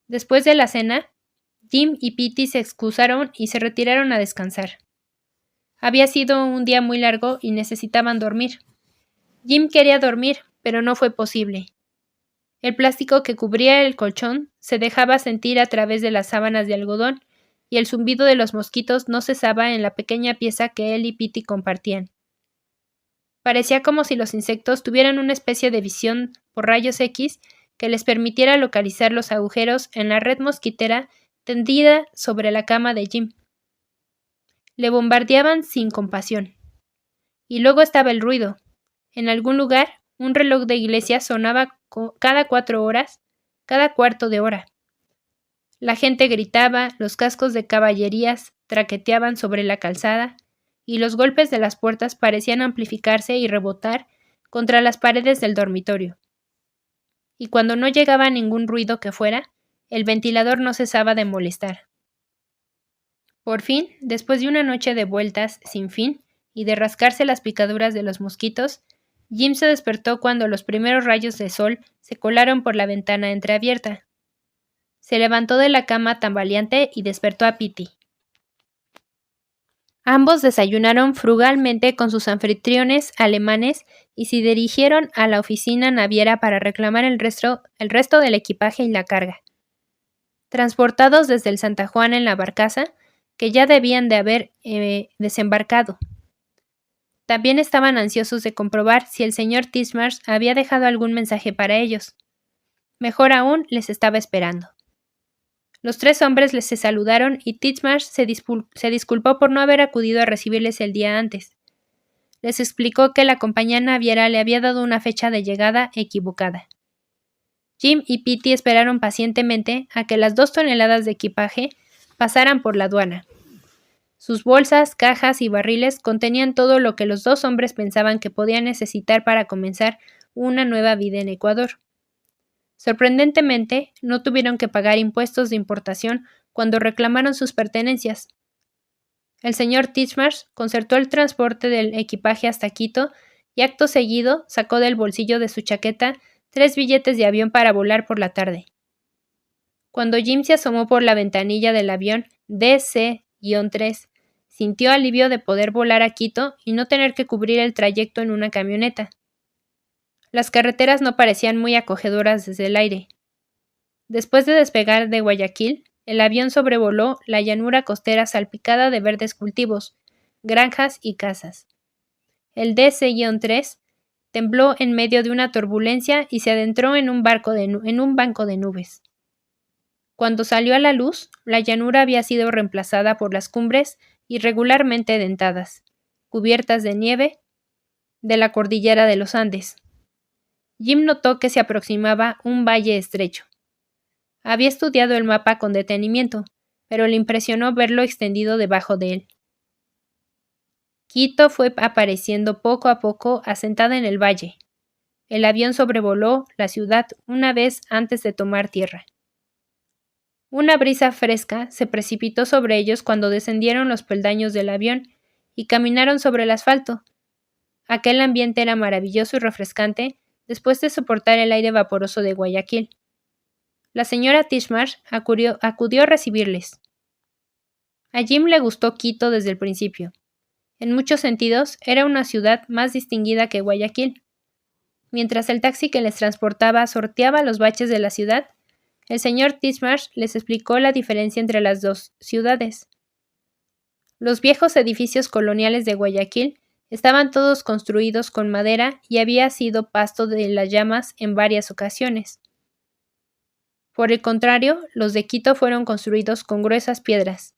Después de la cena, Jim y Petey se excusaron y se retiraron a descansar. Había sido un día muy largo y necesitaban dormir. Jim quería dormir, pero no fue posible. El plástico que cubría el colchón se dejaba sentir a través de las sábanas de algodón y el zumbido de los mosquitos no cesaba en la pequeña pieza que él y Petey compartían. Parecía como si los insectos tuvieran una especie de visión por rayos X que les permitiera localizar los agujeros en la red mosquitera tendida sobre la cama de Jim. Le bombardeaban sin compasión. Y luego estaba el ruido. En algún lugar, un reloj de iglesia sonaba cada 4 horas, cada cuarto de hora. La gente gritaba, los cascos de caballerías traqueteaban sobre la calzada, y los golpes de las puertas parecían amplificarse y rebotar contra las paredes del dormitorio. Y cuando no llegaba ningún ruido que fuera, el ventilador no cesaba de molestar. Por fin, después de una noche de vueltas sin fin y de rascarse las picaduras de los mosquitos, Jim se despertó cuando los primeros rayos de sol se colaron por la ventana entreabierta. Se levantó de la cama tambaleante y despertó a Petey. Ambos desayunaron frugalmente con sus anfitriones alemanes y se dirigieron a la oficina naviera para reclamar el resto del equipaje y la carga. Transportados desde el Santa Juan en la barcaza, que ya debían de haber desembarcado. También estaban ansiosos de comprobar si el señor Titchmarsh había dejado algún mensaje para ellos. Mejor aún, les estaba esperando. Los 3 hombres les saludaron y Titchmarsh se disculpó por no haber acudido a recibirles el día antes. Les explicó que la compañía naviera le había dado una fecha de llegada equivocada. Jim y Petey esperaron pacientemente a que las 2 toneladas de equipaje pasaran por la aduana. Sus bolsas, cajas y barriles contenían todo lo que los dos hombres pensaban que podían necesitar para comenzar una nueva vida en Ecuador. Sorprendentemente, no tuvieron que pagar impuestos de importación cuando reclamaron sus pertenencias. El señor Titchmarsh concertó el transporte del equipaje hasta Quito y acto seguido sacó del bolsillo de su chaqueta 3 billetes de avión para volar por la tarde. Cuando Jim se asomó por la ventanilla del avión DC-3, sintió alivio de poder volar a Quito y no tener que cubrir el trayecto en una camioneta. Las carreteras no parecían muy acogedoras desde el aire. Después de despegar de Guayaquil, el avión sobrevoló la llanura costera salpicada de verdes cultivos, granjas y casas. El DC-3 tembló en medio de una turbulencia y se adentró en un banco de nubes. Cuando salió a la luz, la llanura había sido reemplazada por las cumbres irregularmente dentadas, cubiertas de nieve, de la cordillera de los Andes. Jim notó que se aproximaba un valle estrecho. Había estudiado el mapa con detenimiento, pero le impresionó verlo extendido debajo de él. Quito fue apareciendo poco a poco asentada en el valle. El avión sobrevoló la ciudad una vez antes de tomar tierra. Una brisa fresca se precipitó sobre ellos cuando descendieron los peldaños del avión y caminaron sobre el asfalto. Aquel ambiente era maravilloso y refrescante después de soportar el aire vaporoso de Guayaquil. La señora Titchmarsh acudió a recibirles. A Jim le gustó Quito desde el principio. En muchos sentidos, era una ciudad más distinguida que Guayaquil. Mientras el taxi que les transportaba sorteaba los baches de la ciudad, el señor Titchmarsh les explicó la diferencia entre las dos ciudades. Los viejos edificios coloniales de Guayaquil estaban todos construidos con madera y había sido pasto de las llamas en varias ocasiones. Por el contrario, los de Quito fueron construidos con gruesas piedras.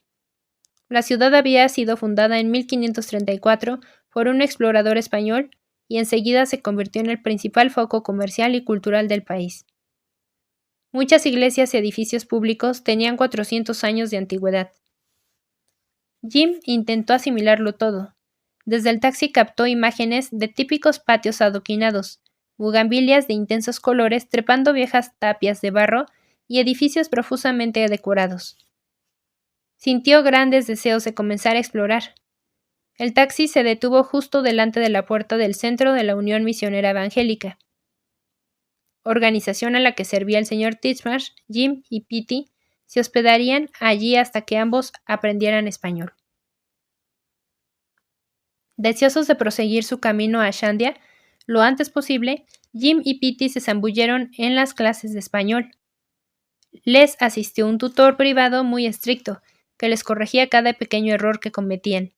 La ciudad había sido fundada en 1534 por un explorador español y enseguida se convirtió en el principal foco comercial y cultural del país. Muchas iglesias y edificios públicos tenían 400 años de antigüedad. Jim intentó asimilarlo todo. Desde el taxi captó imágenes de típicos patios adoquinados, bugambilias de intensos colores trepando viejas tapias de barro y edificios profusamente decorados. Sintió grandes deseos de comenzar a explorar. El taxi se detuvo justo delante de la puerta del Centro de la Unión Misionera Evangélica, organización a la que servía el señor Titchmarsh. Jim y Petey se hospedarían allí hasta que ambos aprendieran español. Deseosos de proseguir su camino a Shandia lo antes posible, Jim y Petey se zambulleron en las clases de español. Les asistió un tutor privado muy estricto, que les corregía cada pequeño error que cometían.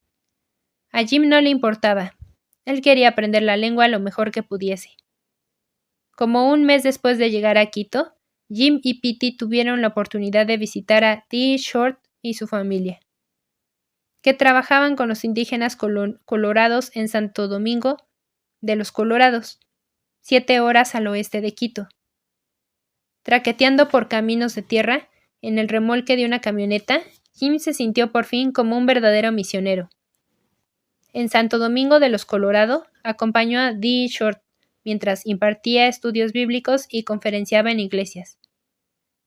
A Jim no le importaba. Él quería aprender la lengua lo mejor que pudiese. Como un mes después de llegar a Quito, Jim y Petey tuvieron la oportunidad de visitar a D. Short y su familia, que trabajaban con los indígenas colorados en Santo Domingo de los Colorados, 7 horas al oeste de Quito. Traqueteando por caminos de tierra, en el remolque de una camioneta, Jim se sintió por fin como un verdadero misionero. En Santo Domingo de los Colorado, acompañó a D. Short mientras impartía estudios bíblicos y conferenciaba en iglesias.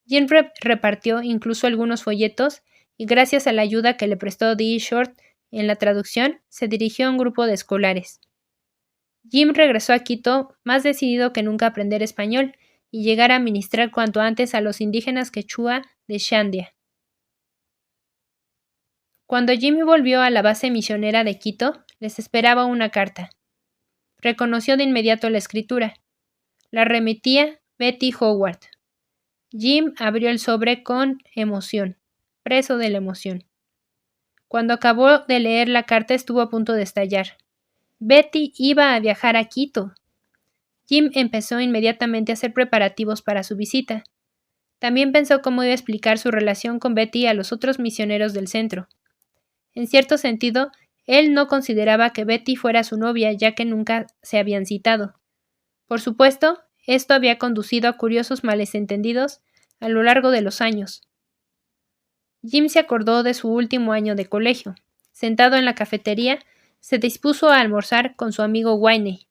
Jim repartió incluso algunos folletos y gracias a la ayuda que le prestó D. Short en la traducción, se dirigió a un grupo de escolares. Jim regresó a Quito más decidido que nunca a aprender español y llegar a ministrar cuanto antes a los indígenas quechua de Shandia. Cuando Jim volvió a la base misionera de Quito, les esperaba una carta. Reconoció de inmediato la escritura. La remitía Betty Howard. Jim abrió el sobre con emoción, preso de la emoción. Cuando acabó de leer la carta estuvo a punto de estallar. Betty iba a viajar a Quito. Jim empezó inmediatamente a hacer preparativos para su visita. También pensó cómo iba a explicar su relación con Betty a los otros misioneros del centro. En cierto sentido, él no consideraba que Betty fuera su novia, ya que nunca se habían citado. Por supuesto, esto había conducido a curiosos malentendidos a lo largo de los años. Jim se acordó de su último año de colegio. sentado en la cafetería, se dispuso a almorzar con su amigo Wayne.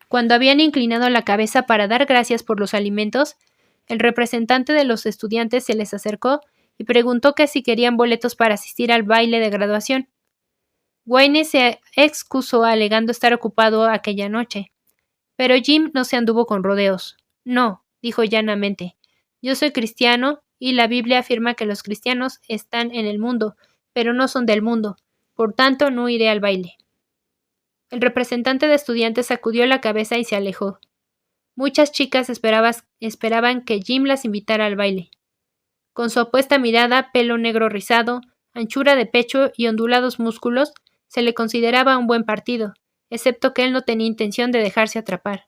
Cuando habían inclinado la cabeza para dar gracias por los alimentos, el representante de los estudiantes se les acercó y preguntó que si querían boletos para asistir al baile de graduación. Wayne se excusó alegando estar ocupado aquella noche, pero Jim no se anduvo con rodeos. No, dijo llanamente, yo soy cristiano y la Biblia afirma que los cristianos están en el mundo, pero no son del mundo, por tanto no iré al baile. El representante de estudiantes sacudió la cabeza y se alejó. Muchas chicas esperaban que Jim las invitara al baile. Con su apuesta mirada, pelo negro rizado, anchura de pecho y ondulados músculos, se le consideraba un buen partido, excepto que él no tenía intención de dejarse atrapar.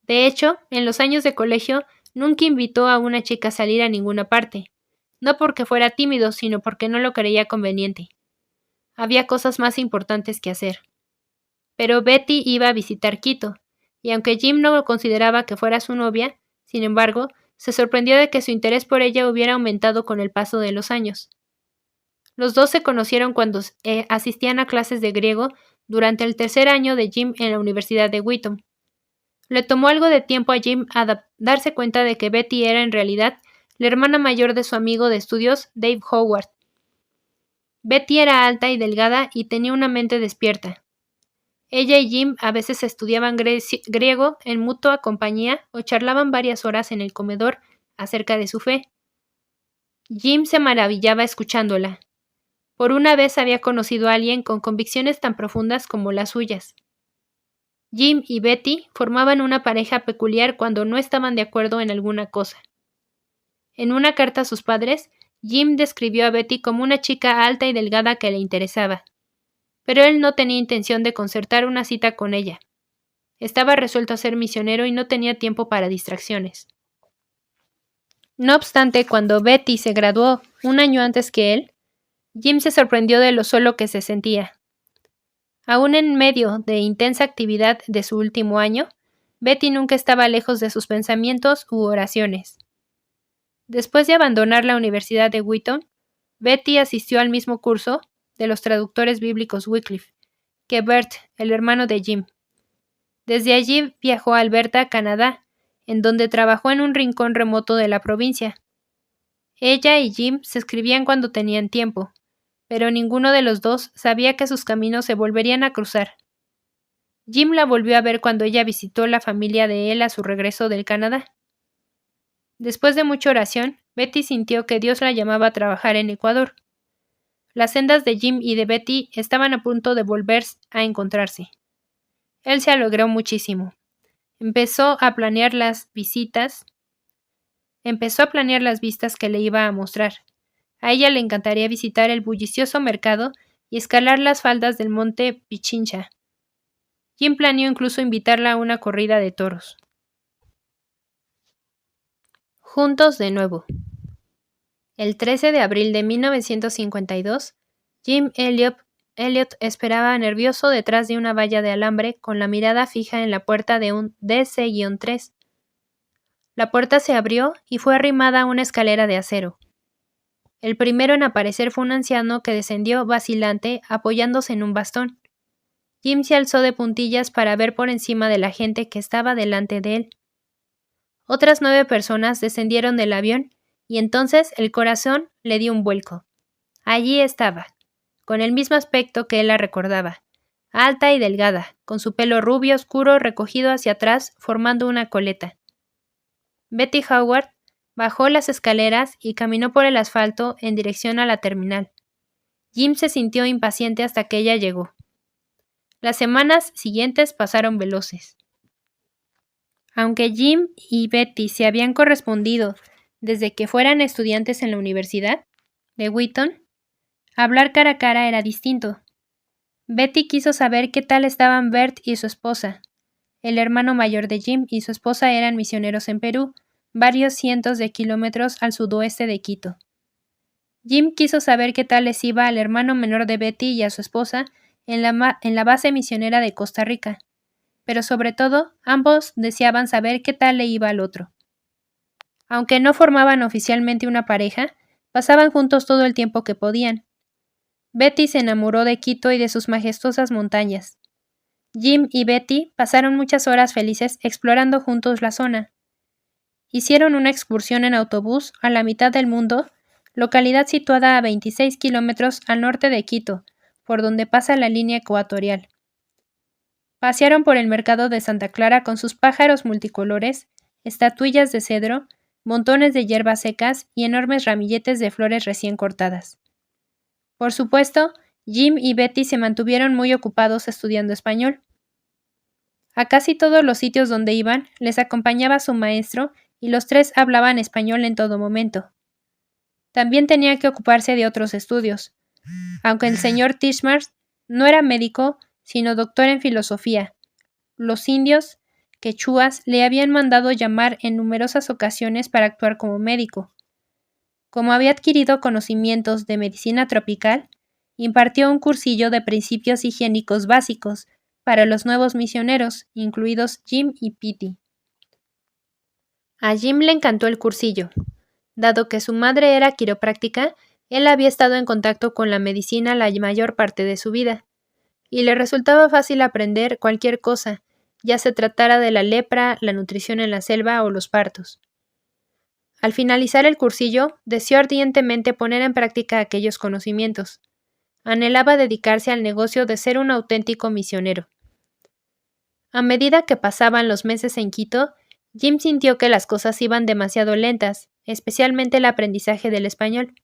De hecho, en los años de colegio, nunca invitó a una chica a salir a ninguna parte, no porque fuera tímido, sino porque no lo creía conveniente. Había cosas más importantes que hacer. Pero Betty iba a visitar Quito, y aunque Jim no consideraba que fuera su novia, sin embargo, se sorprendió de que su interés por ella hubiera aumentado con el paso de los años. Los dos se conocieron cuando asistían a clases de griego durante el tercer año de Jim en la Universidad de Wheaton. Le tomó algo de tiempo a Jim darse cuenta de que Betty era en realidad la hermana mayor de su amigo de estudios Dave Howard. Betty era alta y delgada y tenía una mente despierta. Ella y Jim a veces estudiaban griego en mutua compañía o charlaban varias horas en el comedor acerca de su fe. Jim se maravillaba escuchándola. Por una vez había conocido a alguien con convicciones tan profundas como las suyas. Jim y Betty formaban una pareja peculiar cuando no estaban de acuerdo en alguna cosa. En una carta a sus padres, Jim describió a Betty como una chica alta y delgada que le interesaba. Pero él no tenía intención de concertar una cita con ella. Estaba resuelto a ser misionero y no tenía tiempo para distracciones. No obstante, cuando Betty se graduó un año antes que él, Jim se sorprendió de lo solo que se sentía. Aún en medio de intensa actividad de su último año, Betty nunca estaba lejos de sus pensamientos u oraciones. Después de abandonar la Universidad de Wheaton, Betty asistió al mismo curso de los traductores bíblicos Wycliffe que Bert, el hermano de Jim. Desde allí viajó a Alberta, Canadá, en donde trabajó en un rincón remoto de la provincia. Ella y Jim se escribían cuando tenían tiempo, pero ninguno de los dos sabía que sus caminos se volverían a cruzar. Jim la volvió a ver cuando ella visitó la familia de él a su regreso del Canadá. Después de mucha oración, Betty sintió que Dios la llamaba a trabajar en Ecuador. Las sendas de Jim y de Betty estaban a punto de volver a encontrarse. Él se alegró muchísimo. Empezó a planear las vistas que le iba a mostrar. A ella le encantaría visitar el bullicioso mercado y escalar las faldas del monte Pichincha. Jim planeó incluso invitarla a una corrida de toros. Juntos de nuevo. El 13 de abril de 1952, Jim Elliot esperaba nervioso detrás de una valla de alambre con la mirada fija en la puerta de un DC-3. La puerta se abrió y fue arrimada a una escalera de acero. El primero en aparecer fue un anciano que descendió vacilante apoyándose en un bastón. Jim se alzó de puntillas para ver por encima de la gente que estaba delante de él. Otras 9 personas descendieron del avión y entonces el corazón le dio un vuelco. Allí estaba, con el mismo aspecto que él la recordaba, alta y delgada, con su pelo rubio oscuro recogido hacia atrás formando una coleta. Betty Howard bajó las escaleras y caminó por el asfalto en dirección a la terminal. Jim se sintió impaciente hasta que ella llegó. Las semanas siguientes pasaron veloces. Aunque Jim y Betty se habían correspondido desde que fueran estudiantes en la Universidad de Wheaton, hablar cara a cara era distinto. Betty quiso saber qué tal estaban Bert y su esposa. El hermano mayor de Jim y su esposa eran misioneros en Perú, varios cientos de kilómetros al sudoeste de Quito. Jim quiso saber qué tal les iba al hermano menor de Betty y a su esposa en la base misionera de Costa Rica, pero sobre todo, ambos deseaban saber qué tal le iba al otro. Aunque no formaban oficialmente una pareja, pasaban juntos todo el tiempo que podían. Betty se enamoró de Quito y de sus majestuosas montañas. Jim y Betty pasaron muchas horas felices explorando juntos la zona. Hicieron una excursión en autobús a la mitad del mundo, localidad situada a 26 kilómetros al norte de Quito, por donde pasa la línea ecuatorial. Pasearon por el mercado de Santa Clara con sus pájaros multicolores, estatuillas de cedro, montones de hierbas secas y enormes ramilletes de flores recién cortadas. Por supuesto, Jim y Betty se mantuvieron muy ocupados estudiando español. A casi todos los sitios donde iban les acompañaba su maestro y los tres hablaban español en todo momento. También tenían que ocuparse de otros estudios, aunque el señor Titchmarsh no era médico, sino doctor en filosofía. Los indios quechuas le habían mandado llamar en numerosas ocasiones para actuar como médico. Como había adquirido conocimientos de medicina tropical, impartió un cursillo de principios higiénicos básicos para los nuevos misioneros, incluidos Jim y Petey. A Jim le encantó el cursillo. Dado que su madre era quiropráctica, él había estado en contacto con la medicina la mayor parte de su vida, y le resultaba fácil aprender cualquier cosa, ya se tratara de la lepra, la nutrición en la selva o los partos. Al finalizar el cursillo, deseó ardientemente poner en práctica aquellos conocimientos. Anhelaba dedicarse al negocio de ser un auténtico misionero. A medida que pasaban los meses en Quito, Jim sintió que las cosas iban demasiado lentas, especialmente el aprendizaje del español.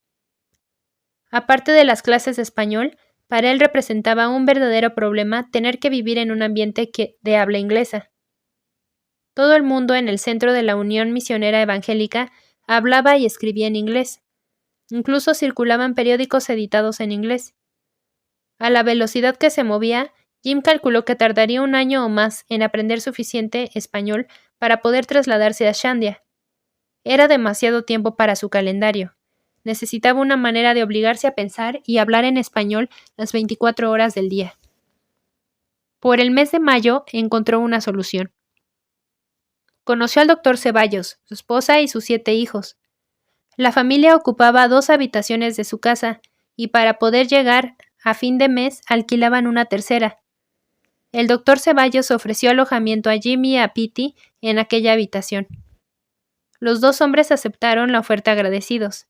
Aparte de las clases de español, para él representaba un verdadero problema tener que vivir en un ambiente de habla inglesa. Todo el mundo en el centro de la Unión Misionera Evangélica hablaba y escribía en inglés. Incluso circulaban periódicos editados en inglés. A la velocidad que se movía, Jim calculó que tardaría un año o más en aprender suficiente español para poder trasladarse a Shandia. Era demasiado tiempo para su calendario. Necesitaba una manera de obligarse a pensar y hablar en español las 24 horas del día. Por el mes de mayo encontró una solución. Conoció al doctor Ceballos, su esposa y sus 7 hijos. La familia ocupaba 2 habitaciones de su casa y para poder llegar a fin de mes alquilaban una tercera. El doctor Ceballos ofreció alojamiento a Jim y a Petey en aquella habitación. Los 2 hombres aceptaron la oferta agradecidos.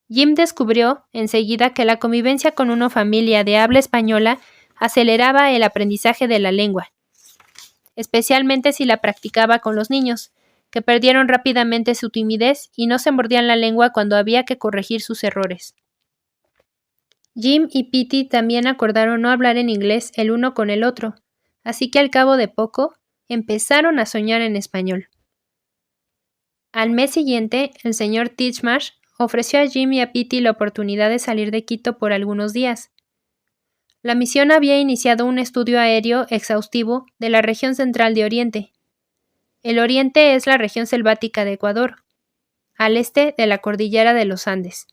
Jim descubrió enseguida que la convivencia con una familia de habla española aceleraba el aprendizaje de la lengua, especialmente si la practicaba con los niños, que perdieron rápidamente su timidez y no se mordían la lengua cuando había que corregir sus errores. Jim y Petey también acordaron no hablar en inglés el uno con el otro, así que al cabo de poco empezaron a soñar en español. Al mes siguiente, el señor Titchmarsh ofreció a Jim y a Petey la oportunidad de salir de Quito por algunos días. La misión había iniciado un estudio aéreo exhaustivo de la región central de Oriente. El Oriente es la región selvática de Ecuador, al este de la cordillera de los Andes.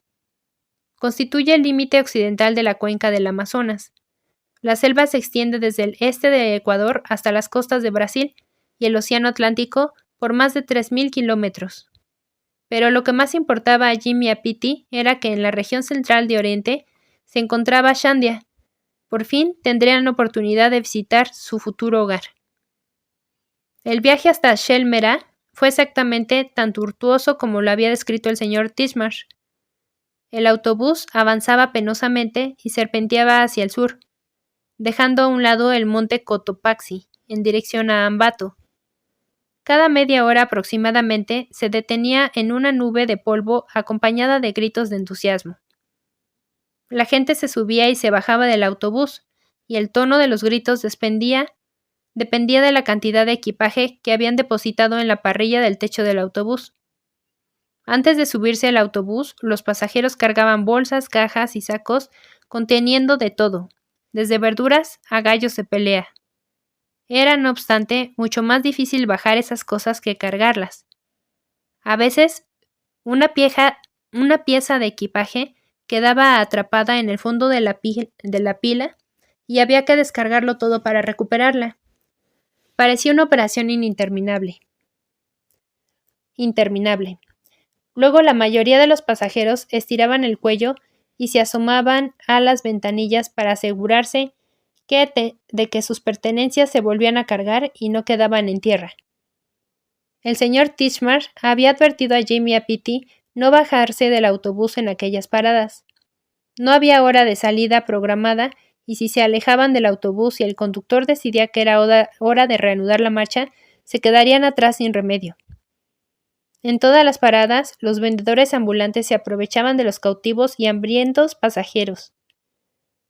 Constituye el límite occidental de la cuenca del Amazonas. La selva se extiende desde el este de Ecuador hasta las costas de Brasil y el Océano Atlántico por más de 3.000 kilómetros. Pero lo que más importaba a Jim y a Petey era que en la región central de Oriente se encontraba Shandia. Por fin tendrían la oportunidad de visitar su futuro hogar. El viaje hasta Shelmera fue exactamente tan tortuoso como lo había descrito el señor Titchmarsh. El autobús avanzaba penosamente y serpenteaba hacia el sur, dejando a un lado el monte Cotopaxi, en dirección a Ambato. Cada media hora aproximadamente se detenía en una nube de polvo acompañada de gritos de entusiasmo. La gente se subía y se bajaba del autobús, y el tono de los gritos dependía de la cantidad de equipaje que habían depositado en la parrilla del techo del autobús. Antes de subirse al autobús, los pasajeros cargaban bolsas, cajas y sacos conteniendo de todo, desde verduras a gallos de pelea. Era, no obstante, mucho más difícil bajar esas cosas que cargarlas. A veces, una pieza de equipaje quedaba atrapada en el fondo de la pila y había que descargarlo todo para recuperarla. Parecía una operación interminable. Luego la mayoría de los pasajeros estiraban el cuello y se asomaban a las ventanillas para asegurarse de que sus pertenencias se volvían a cargar y no quedaban en tierra. El señor Titchmarsh había advertido a Jim y a Petey no bajarse del autobús en aquellas paradas. No había hora de salida programada y si se alejaban del autobús y el conductor decidía que era hora de reanudar la marcha, se quedarían atrás sin remedio. En todas las paradas, los vendedores ambulantes se aprovechaban de los cautivos y hambrientos pasajeros.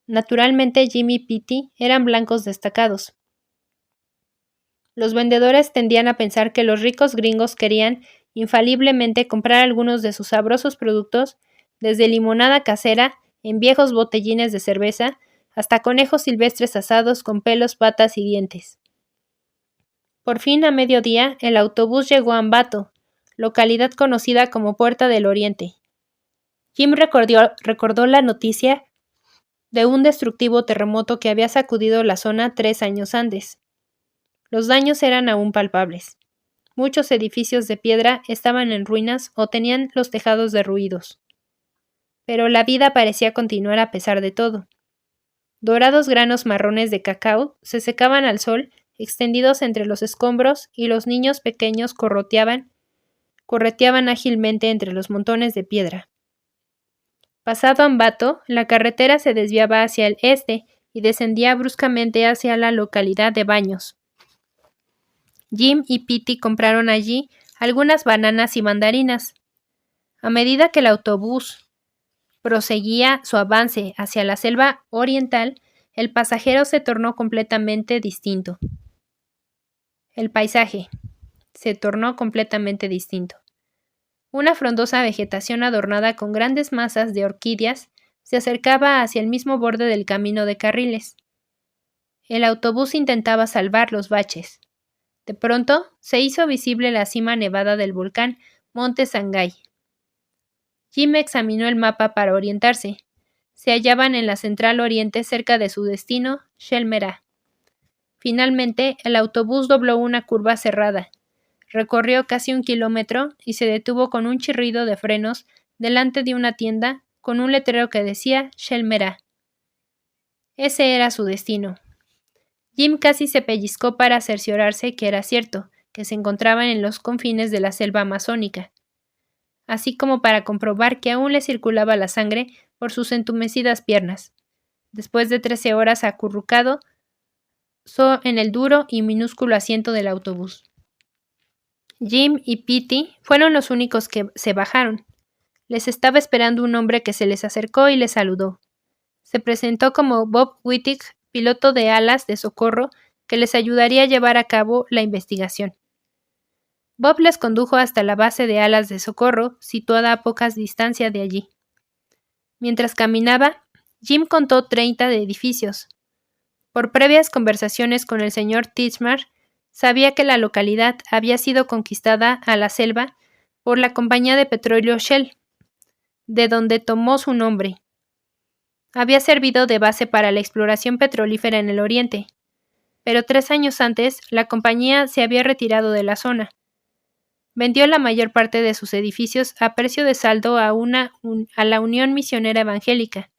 Naturalmente, Jim y Petey eran blancos destacados. Los vendedores tendían a pensar que los ricos gringos querían, infaliblemente, comprar algunos de sus sabrosos productos, desde limonada casera, en viejos botellines de cerveza, hasta conejos silvestres asados con pelos, patas y dientes. Por fin, a mediodía, el autobús llegó a Ambato, localidad conocida como Puerta del Oriente. Jim recordó la noticia de un destructivo terremoto que había sacudido la zona 3 años antes. Los daños eran aún palpables. Muchos edificios de piedra estaban en ruinas o tenían los tejados derruidos. Pero la vida parecía continuar a pesar de todo. Dorados granos marrones de cacao se secaban al sol, extendidos entre los escombros, y los niños pequeños correteaban ágilmente entre los montones de piedra. Pasado Ambato, la carretera se desviaba hacia el este y descendía bruscamente hacia la localidad de Baños. Jim y Petey compraron allí algunas bananas y mandarinas. A medida que el autobús proseguía su avance hacia la selva oriental, el pasajero se tornó completamente distinto. El paisaje se tornó completamente distinto. Una frondosa vegetación adornada con grandes masas de orquídeas se acercaba hacia el mismo borde del camino de carriles. El autobús intentaba salvar los baches. De pronto, se hizo visible la cima nevada del volcán Monte Sangay. Jim examinó el mapa para orientarse. Se hallaban en la central oriente cerca de su destino, Shelmerah. Finalmente, el autobús dobló una curva cerrada. Recorrió casi 1 kilómetro y se detuvo con un chirrido de frenos delante de una tienda con un letrero que decía Shelmerah. Ese era su destino. Jim casi se pellizcó para cerciorarse que era cierto, que se encontraban en los confines de la selva amazónica, así como para comprobar que aún le circulaba la sangre por sus entumecidas piernas. Después de 13 horas acurrucado en el duro y minúsculo asiento del autobús. Jim y Petey fueron los únicos que se bajaron. Les estaba esperando un hombre que se les acercó y les saludó. Se presentó como Bob Wittig, piloto de alas de socorro, que les ayudaría a llevar a cabo la investigación. Bob les condujo hasta la base de alas de socorro, situada a poca distancia de allí. Mientras caminaba, Jim contó 30 de edificios. Por previas conversaciones con el señor Titchmarsh, sabía que la localidad había sido conquistada a la selva por la compañía de petróleo Shell, de donde tomó su nombre. Había servido de base para la exploración petrolífera en el oriente, pero 3 años antes la compañía se había retirado de la zona. Vendió la mayor parte de sus edificios a precio de saldo a la Unión Misionera Evangélica,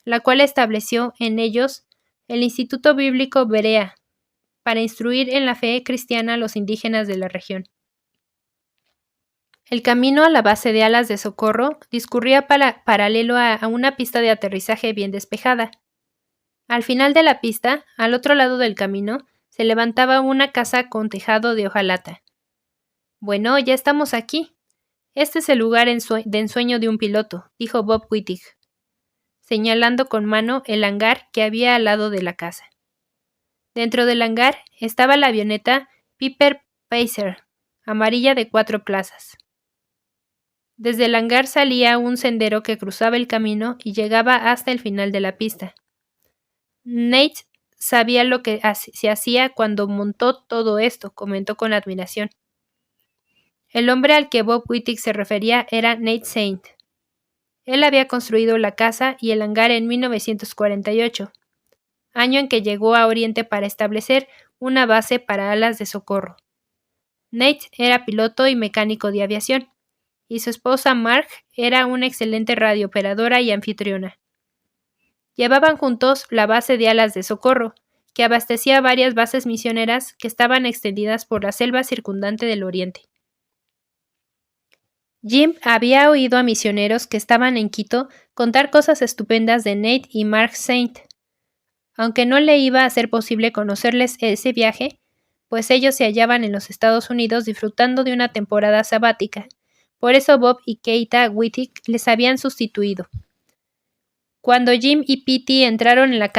la cual estableció en ellos el Instituto Bíblico Berea, para instruir en la fe cristiana a los indígenas de la región. El camino a la base de alas de socorro discurría paralelo a una pista de aterrizaje bien despejada. Al final de la pista, al otro lado del camino, se levantaba una casa con tejado de hojalata. «Bueno, ya estamos aquí. Este es el lugar de ensueño de un piloto», dijo Bob Wittig, señalando con mano el hangar que había al lado de la casa. Dentro del hangar estaba la avioneta Piper Pacer, amarilla de 4 plazas. Desde el hangar salía un sendero que cruzaba el camino y llegaba hasta el final de la pista. Nate sabía lo que se hacía cuando montó todo esto, comentó con admiración. El hombre al que Bob Wittig se refería era Nate Saint. Él había construido la casa y el hangar en 1948. Año en que llegó a Oriente para establecer una base para alas de socorro. Nate era piloto y mecánico de aviación. y su esposa Marg era una excelente radiooperadora y anfitriona. Llevaban juntos la base de Alas de Socorro, que abastecía varias bases misioneras que estaban extendidas por la selva circundante del oriente. Jim había oído a misioneros que estaban en Quito contar cosas estupendas de Nate y Mark Saint. Aunque no le iba a ser posible conocerles ese viaje, pues ellos se hallaban en los Estados Unidos disfrutando de una temporada sabática. Por eso Bob y Keita Wittig les habían sustituido. Cuando Jim y Petey entraron en la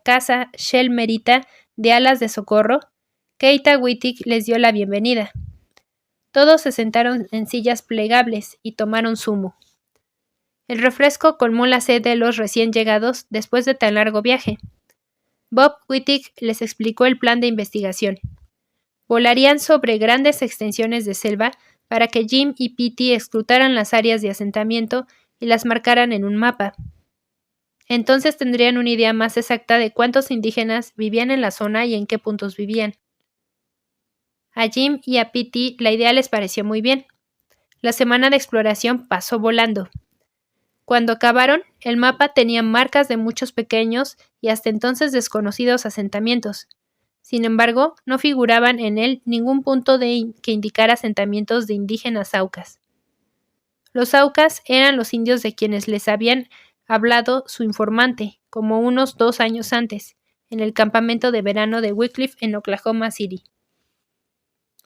casa Shell Merita de Alas de Socorro, Keita Wittig les dio la bienvenida. Todos se sentaron en sillas plegables y tomaron zumo. El refresco colmó la sed de los recién llegados después de tan largo viaje. Bob Wittig les explicó el plan de investigación. Volarían sobre grandes extensiones de selva para que Jim y Petey escrutaran las áreas de asentamiento y las marcaran en un mapa. Entonces tendrían una idea más exacta de cuántos indígenas vivían en la zona y en qué puntos vivían. A Jim y a Petey la idea les pareció muy bien. La semana de exploración pasó volando. Cuando acabaron, el mapa tenía marcas de muchos pequeños y hasta entonces desconocidos asentamientos. Sin embargo, no figuraban en él ningún punto que indicara asentamientos de indígenas aucas. Los aucas eran los indios de quienes les habían hablado su informante, como unos 2 años antes, en el campamento de verano de Wycliffe en Oklahoma City.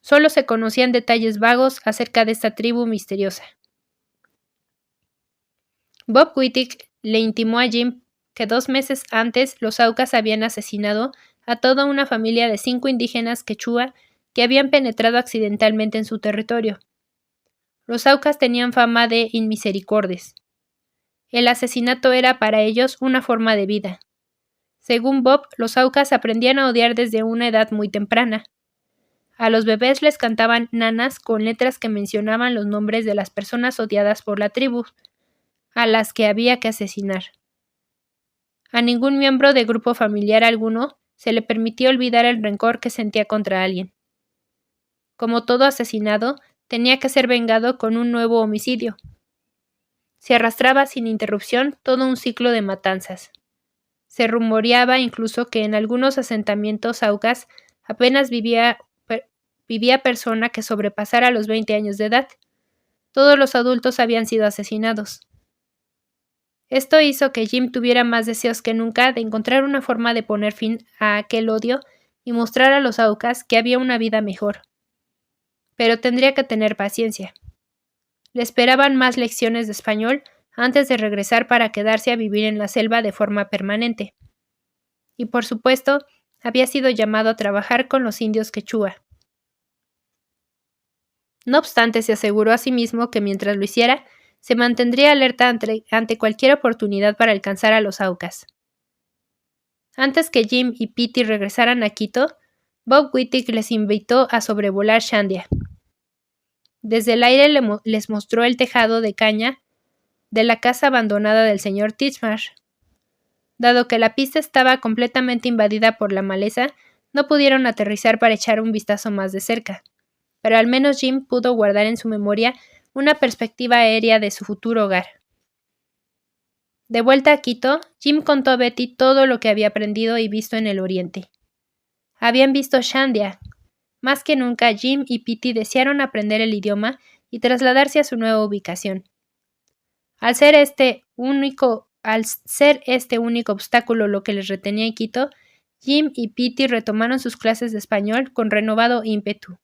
Solo se conocían detalles vagos acerca de esta tribu misteriosa. Bob Wittig le intimó a Jim que 2 meses antes los aucas habían asesinado a toda una familia de 5 indígenas quechua que habían penetrado accidentalmente en su territorio. Los aucas tenían fama de inmisericordes. El asesinato era para ellos una forma de vida. Según Bob, los aucas aprendían a odiar desde una edad muy temprana. A los bebés les cantaban nanas con letras que mencionaban los nombres de las personas odiadas por la tribu, a las que había que asesinar. A ningún miembro de grupo familiar alguno se le permitía olvidar el rencor que sentía contra alguien. Como todo asesinado, tenía que ser vengado con un nuevo homicidio. Se arrastraba sin interrupción todo un ciclo de matanzas. Se rumoreaba incluso que en algunos asentamientos aucas apenas vivía persona que sobrepasara los 20 años de edad. Todos los adultos habían sido asesinados. Esto hizo que Jim tuviera más deseos que nunca de encontrar una forma de poner fin a aquel odio y mostrar a los aucas que había una vida mejor. Pero tendría que tener paciencia. Le esperaban más lecciones de español antes de regresar para quedarse a vivir en la selva de forma permanente. Y por supuesto, había sido llamado a trabajar con los indios quechua. No obstante, se aseguró a sí mismo que mientras lo hiciera, se mantendría alerta ante cualquier oportunidad para alcanzar a los aucas. Antes que Jim y Petey regresaran a Quito, Bob Wittig les invitó a sobrevolar Shandia. Desde el aire les mostró el tejado de caña de la casa abandonada del señor Titchmarsh. Dado que la pista estaba completamente invadida por la maleza, no pudieron aterrizar para echar un vistazo más de cerca. Pero al menos Jim pudo guardar en su memoria una perspectiva aérea de su futuro hogar. De vuelta a Quito, Jim contó a Betty todo lo que había aprendido y visto en el oriente. Habían visto Shandia. Más que nunca, Jim y Petey desearon aprender el idioma y trasladarse a su nueva ubicación. Al ser este único obstáculo lo que les retenía en Quito, Jim y Petey retomaron sus clases de español con renovado ímpetu.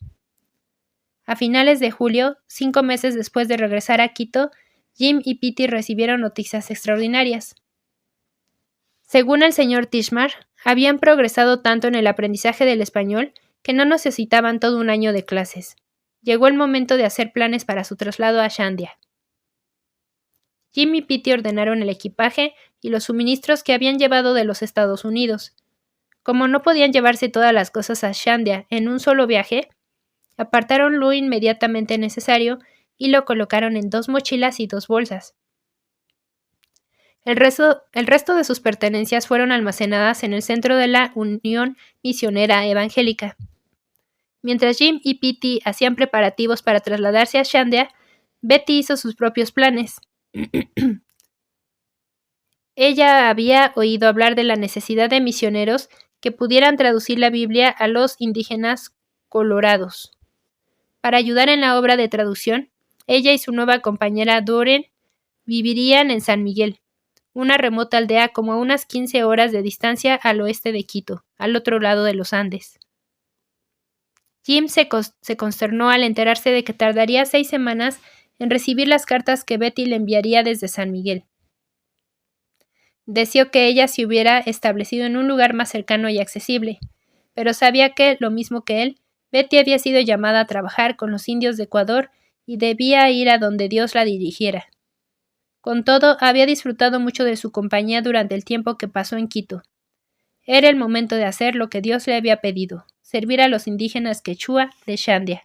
A finales de julio, 5 meses después de regresar a Quito, Jim y Petey recibieron noticias extraordinarias. Según el señor Titchmarsh, habían progresado tanto en el aprendizaje del español que no necesitaban todo un año de clases. Llegó el momento de hacer planes para su traslado a Shandia. Jim y Petey ordenaron el equipaje y los suministros que habían llevado de los Estados Unidos. Como no podían llevarse todas las cosas a Shandia en un solo viaje, apartaron lo inmediatamente necesario y lo colocaron en 2 mochilas y 2 bolsas. El resto de sus pertenencias fueron almacenadas en el centro de la Unión Misionera Evangélica. Mientras Jim y Petey hacían preparativos para trasladarse a Shandia, Betty hizo sus propios planes. Ella había oído hablar de la necesidad de misioneros que pudieran traducir la Biblia a los indígenas colorados. Para ayudar en la obra de traducción, ella y su nueva compañera Doreen vivirían en San Miguel, una remota aldea como a unas 15 horas de distancia al oeste de Quito, al otro lado de los Andes. Jim se consternó al enterarse de que tardaría 6 semanas en recibir las cartas que Betty le enviaría desde San Miguel. Deseó que ella se hubiera establecido en un lugar más cercano y accesible, pero sabía que, lo mismo que él, Betty había sido llamada a trabajar con los indios de Ecuador y debía ir a donde Dios la dirigiera. Con todo, había disfrutado mucho de su compañía durante el tiempo que pasó en Quito. Era el momento de hacer lo que Dios le había pedido, servir a los indígenas quechua de Shandia.